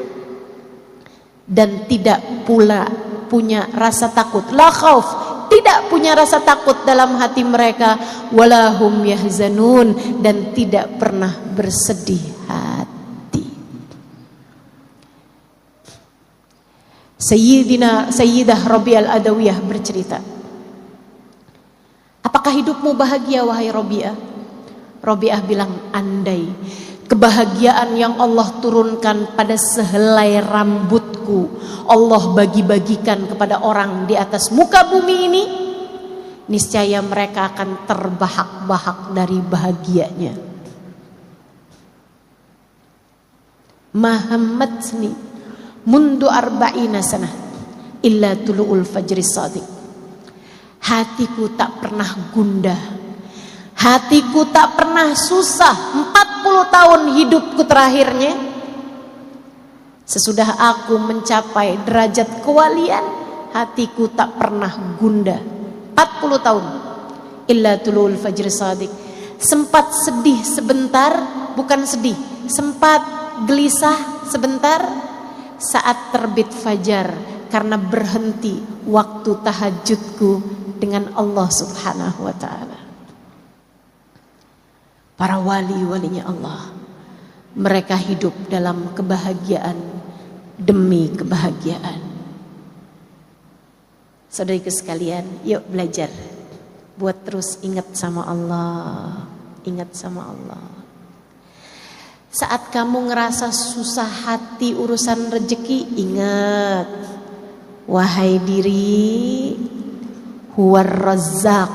dan tidak pula punya rasa takut. La khauf, tidak punya rasa takut dalam hati mereka. Walahum yahzanun, dan tidak pernah bersedih hati. Sayyidah Rabi'ah Al-Adawiyah bercerita, apakah hidupmu bahagia wahai Rabi'ah? Rabi'ah bilang, andai kebahagiaan yang Allah turunkan pada sehelai rambutku Allah bagi-bagikan kepada orang di atas muka bumi ini, niscaya mereka akan terbahak-bahak dari bahagianya. Mahammatni mundu arba'ina sanah illa tulu'ul fajri shadiq. Hatiku tak pernah gundah, hatiku tak pernah susah 40 tahun hidupku terakhirnya. Sesudah aku mencapai derajat kewalian, hatiku tak pernah gundah 40 tahun. Illa tulul fajr shadiq. Sempat sedih sebentar, bukan sedih, sempat gelisah sebentar saat terbit fajar, karena berhenti waktu tahajudku dengan Allah Subhanahu wa ta'ala. Para wali-walinya Allah, mereka hidup dalam kebahagiaan demi kebahagiaan. Saudariku sekalian, yuk belajar buat terus ingat sama Allah, ingat sama Allah. Saat kamu ngerasa susah hati urusan rezeki, ingat, wahai diri, huwar razzaq,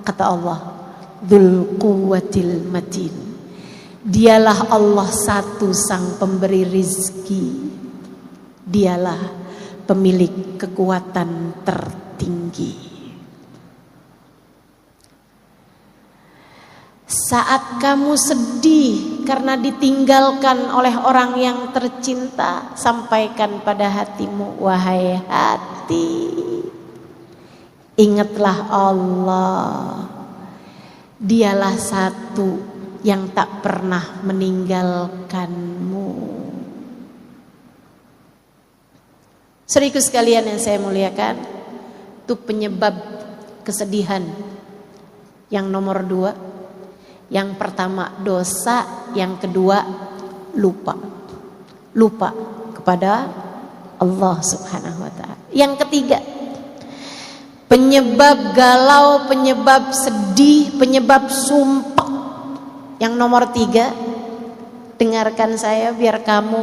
kata Allah, dzul quwwatil matin. Dialah Allah satu sang pemberi rizki, dialah pemilik kekuatan tertinggi. Saat kamu sedih karena ditinggalkan oleh orang yang tercinta, sampaikan pada hatimu, wahai hati, ingatlah Allah, dialah satu yang tak pernah meninggalkanmu. Saudaraku sekalian yang saya muliakan, itu penyebab kesedihan yang nomor 2. Yang pertama dosa, yang kedua lupa. Lupa kepada Allah Subhanahu wa ta'ala. Yang ketiga, penyebab galau, penyebab sedih, penyebab sumpah. Yang nomor 3, dengarkan saya biar kamu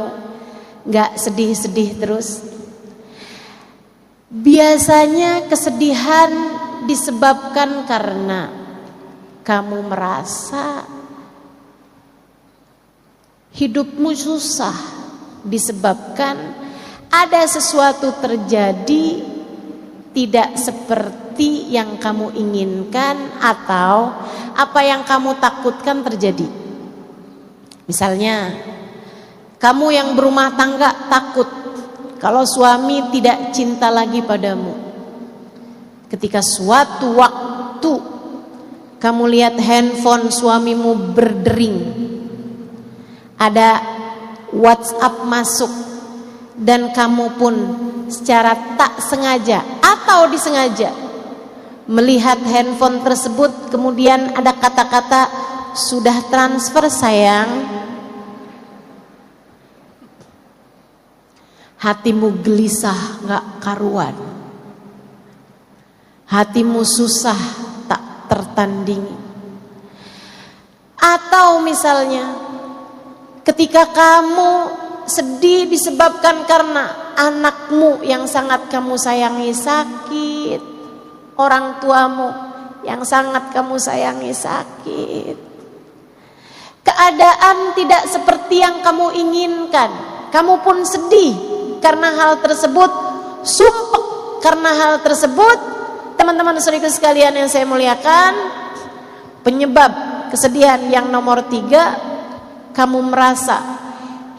gak sedih-sedih terus. Biasanya kesedihan disebabkan karena kamu merasa hidupmu susah, disebabkan ada sesuatu terjadi tidak seperti yang kamu inginkan atau apa yang kamu takutkan terjadi. Misalnya, kamu yang berumah tangga takut kalau suami tidak cinta lagi padamu. ketika suatu waktu kamu lihat handphone suamimu berdering, ada WhatsApp masuk, dan kamu pun secara tak sengaja atau disengaja melihat handphone tersebut, kemudian ada kata-kata, "Sudah transfer sayang." Hatimu gelisah gak karuan, hatimu susah tak tertandingi. Atau misalnya ketika kamu sedih disebabkan karena anakmu yang sangat kamu sayangi sakit, orang tuamu yang sangat kamu sayangi sakit, keadaan tidak seperti yang kamu inginkan, kamu pun sedih karena hal tersebut, sumpek karena hal tersebut. Teman-teman saudara sekalian yang saya muliakan, penyebab kesedihan yang nomor 3, kamu merasa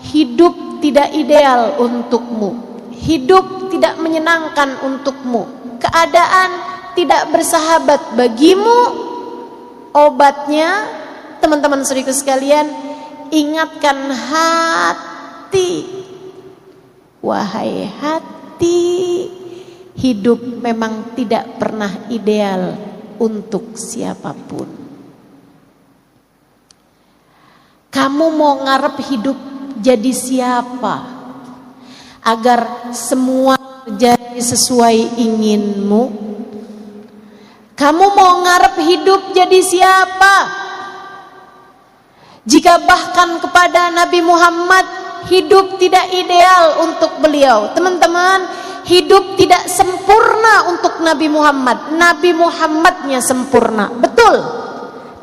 hidup tidak ideal untukmu, hidup tidak menyenangkan untukmu, keadaan tidak bersahabat bagimu. Obatnya, teman-teman saudara sekalian, ingatkan hati. Wahai hati, hidup memang tidak pernah ideal untuk siapapun. Kamu mau ngarep hidup jadi siapa agar semua terjadi sesuai inginmu? Kamu mau ngarep hidup jadi siapa jika bahkan kepada Nabi Muhammad hidup tidak ideal untuk beliau? Teman-teman, hidup tidak sempurna untuk Nabi Muhammad. Nabi Muhammadnya sempurna, betul.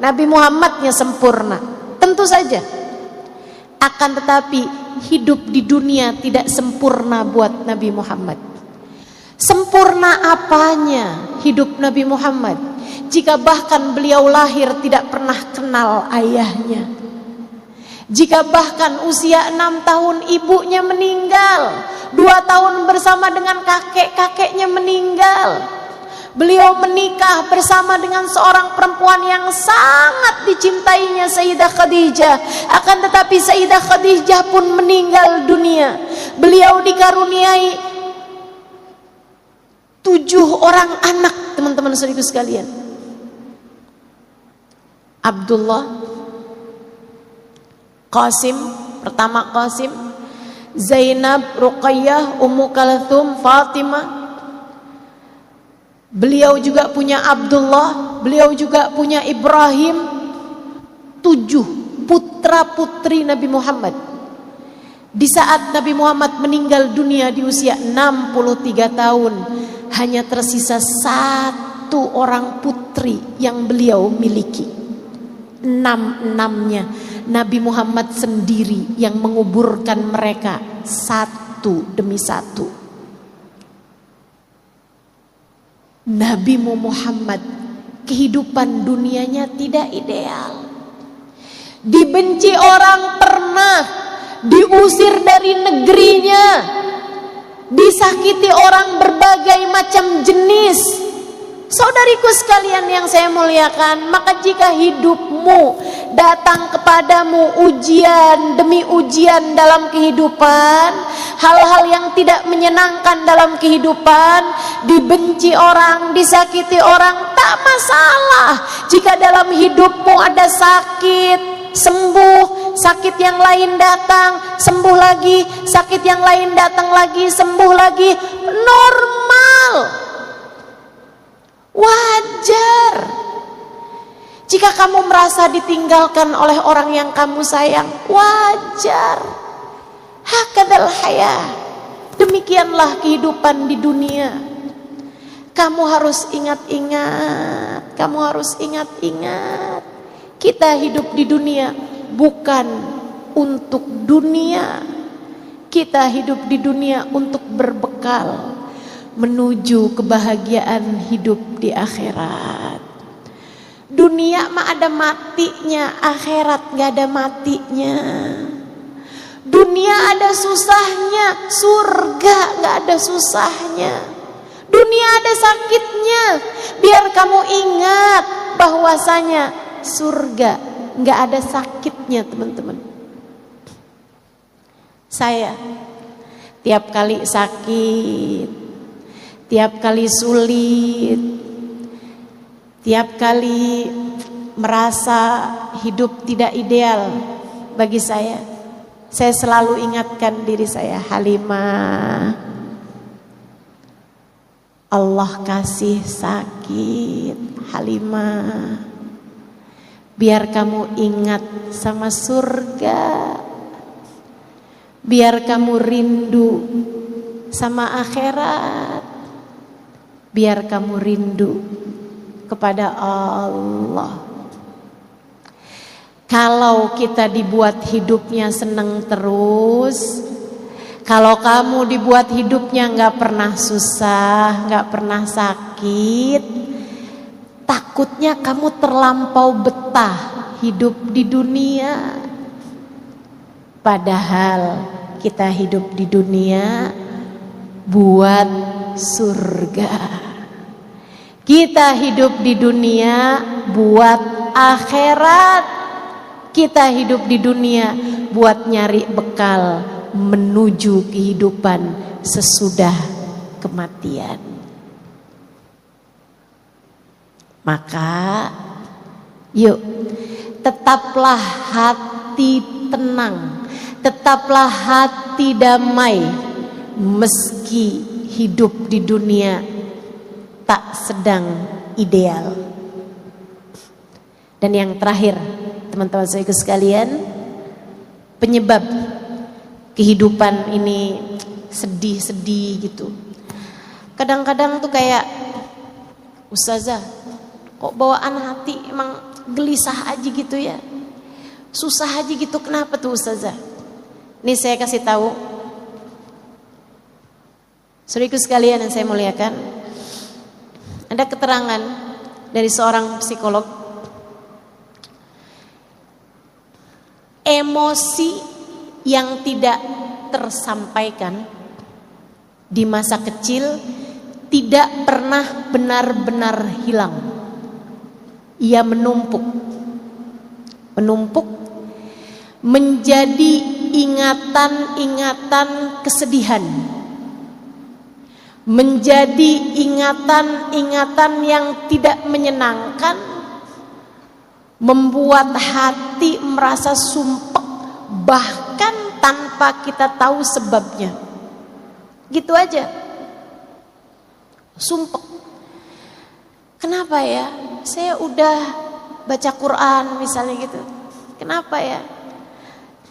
Nabi Muhammadnya sempurna, tentu saja. Akan tetapi hidup di dunia tidak sempurna buat Nabi Muhammad. Sempurna apanya hidup Nabi Muhammad jika bahkan beliau lahir tidak pernah kenal ayahnya, jika bahkan usia 6 tahun ibunya meninggal, 2 tahun bersama dengan kakek-kakeknya meninggal, beliau menikah bersama dengan seorang perempuan yang sangat dicintainya, Sayyidah Khadijah. Akan tetapi Sayyidah Khadijah pun meninggal dunia. Beliau dikaruniai 7 orang anak, teman-teman saudaraku sekalian. Abdullah, Qasim, pertama Qasim, Zainab, Ruqayyah, Ummu Kalthum, Fatimah. Beliau juga punya Abdullah, beliau juga punya Ibrahim. 7 putra putri Nabi Muhammad. Di saat Nabi Muhammad meninggal dunia di usia 63 tahun, hanya tersisa 1 orang putri yang beliau miliki. 6-6-nya Nabi Muhammad sendiri yang menguburkan mereka satu demi satu. Nabi Muhammad kehidupan dunianya tidak ideal. Dibenci orang pernah, diusir dari negerinya, disakiti orang berbagai macam jenis. Saudariku sekalian yang saya muliakan, maka jika hidupmu datang kepadamu ujian demi ujian dalam kehidupan, hal-hal yang tidak menyenangkan dalam kehidupan, dibenci orang, disakiti orang, tak masalah. Jika dalam hidupmu ada sakit, sembuh, sakit yang lain datang, sembuh lagi, sakit yang lain datang lagi, sembuh lagi, normal, wajar. Jika kamu merasa ditinggalkan oleh orang yang kamu sayang, wajar. Hakadzal hayah, demikianlah kehidupan di dunia. Kamu harus ingat-ingat, kamu harus ingat-ingat, kita hidup di dunia bukan untuk dunia. Kita hidup di dunia untuk berbekal menuju kebahagiaan hidup di akhirat. Dunia mah ada matinya, akhirat gak ada matinya. Dunia ada susahnya, surga gak ada susahnya. Dunia ada sakitnya, biar kamu ingat bahwasanya surga nggak ada sakitnya, teman-teman. Saya tiap kali sakit, tiap kali sulit, tiap kali merasa hidup tidak ideal bagi saya selalu ingatkan diri saya, Halimah, Allah kasih sakit, Halimah, biar kamu ingat sama surga, biar kamu rindu sama akhirat, biar kamu rindu kepada Allah. Kalau kita dibuat hidupnya seneng terus, kalau kamu dibuat hidupnya gak pernah susah, gak pernah sakit, takutnya kamu terlampau betah hidup di dunia. Padahal kita hidup di dunia buat surga. Kita hidup di dunia buat akhirat. Kita hidup di dunia buat nyari bekal menuju kehidupan sesudah kematian. Maka yuk, tetaplah hati tenang, tetaplah hati damai, meski hidup di dunia tak sedang ideal. Dan yang terakhir, teman-teman saya sekalian, penyebab kehidupan ini sedih-sedih gitu. Kadang-kadang tuh kayak, Ustazah, kok bawaan hati emang gelisah aja gitu ya, susah aja gitu, kenapa tuh Ustazah? Ini saya kasih tahu, saudaraku sekalian yang saya muliakan, ada keterangan dari seorang psikolog. Emosi yang tidak tersampaikan di masa kecil tidak pernah benar-benar hilang. Ia menumpuk menjadi ingatan-ingatan kesedihan, menjadi ingatan-ingatan yang tidak menyenangkan, membuat hati merasa sumpek, bahkan tanpa kita tahu sebabnya. Gitu aja, sumpek. Kenapa ya? Saya udah baca Quran misalnya gitu, kenapa ya?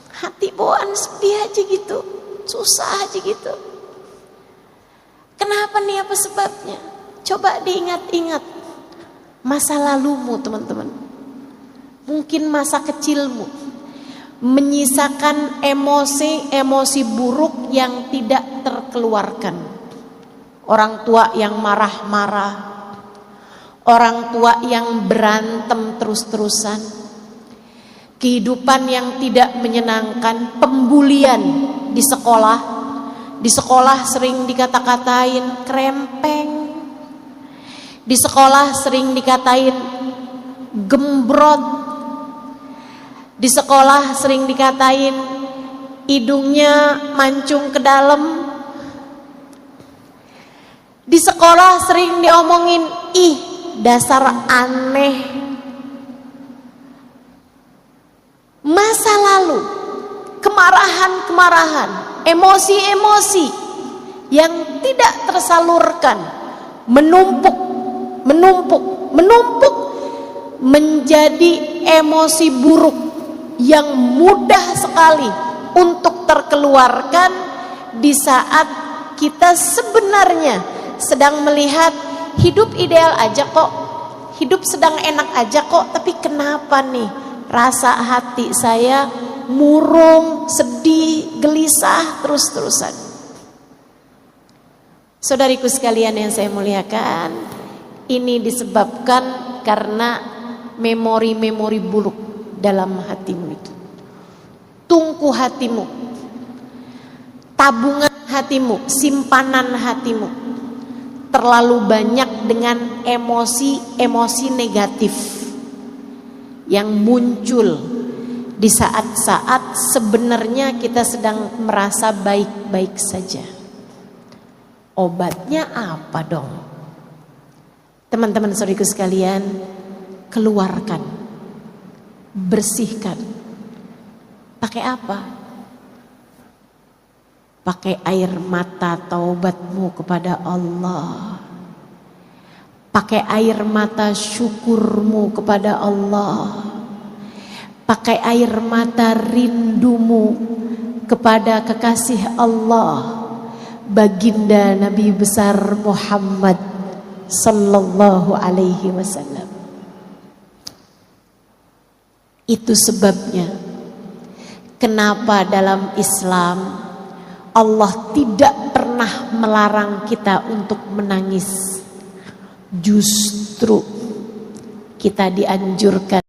Hati bawaan sedih aja gitu, susah aja gitu. Kenapa nih, apa sebabnya? Coba diingat-ingat masa lalumu, teman-teman. Mungkin masa kecilmu menyisakan emosi-emosi buruk yang tidak terkeluarkan. Orang tua yang marah-marah, orang tua yang berantem terus-terusan, kehidupan yang tidak menyenangkan, pembulian di sekolah. Di sekolah sering dikata-katain krempeng, di sekolah sering dikatain gembrot, di sekolah sering dikatain hidungnya mancung ke dalam. Di sekolah sering diomongin, ih dasar aneh. Masa lalu, kemarahan-kemarahan, emosi-emosi yang tidak tersalurkan, menumpuk menjadi emosi buruk yang mudah sekali untuk terkeluarkan di saat kita sebenarnya sedang melihat hidup ideal aja kok, hidup sedang enak aja kok, tapi kenapa nih rasa hati saya murung, sedih, gelisah terus-terusan. Saudariku sekalian yang saya muliakan, ini disebabkan karena memori-memori buruk dalam hatimu itu. Tungku hatimu, tabungan hatimu, simpanan hatimu terlalu banyak dengan emosi-emosi negatif yang muncul di saat-saat sebenarnya kita sedang merasa baik-baik saja. Obatnya apa dong? Teman-teman saudariku sekalian, keluarkan, bersihkan. Pakai apa? Pakai air mata taubatmu kepada Allah. Pakai air mata syukurmu kepada Allah. Pakai air mata rindumu kepada kekasih Allah, baginda Nabi besar Muhammad sallallahu alaihi wasallam. Itu sebabnya kenapa dalam Islam Allah tidak pernah melarang kita untuk menangis. Justru kita dianjurkan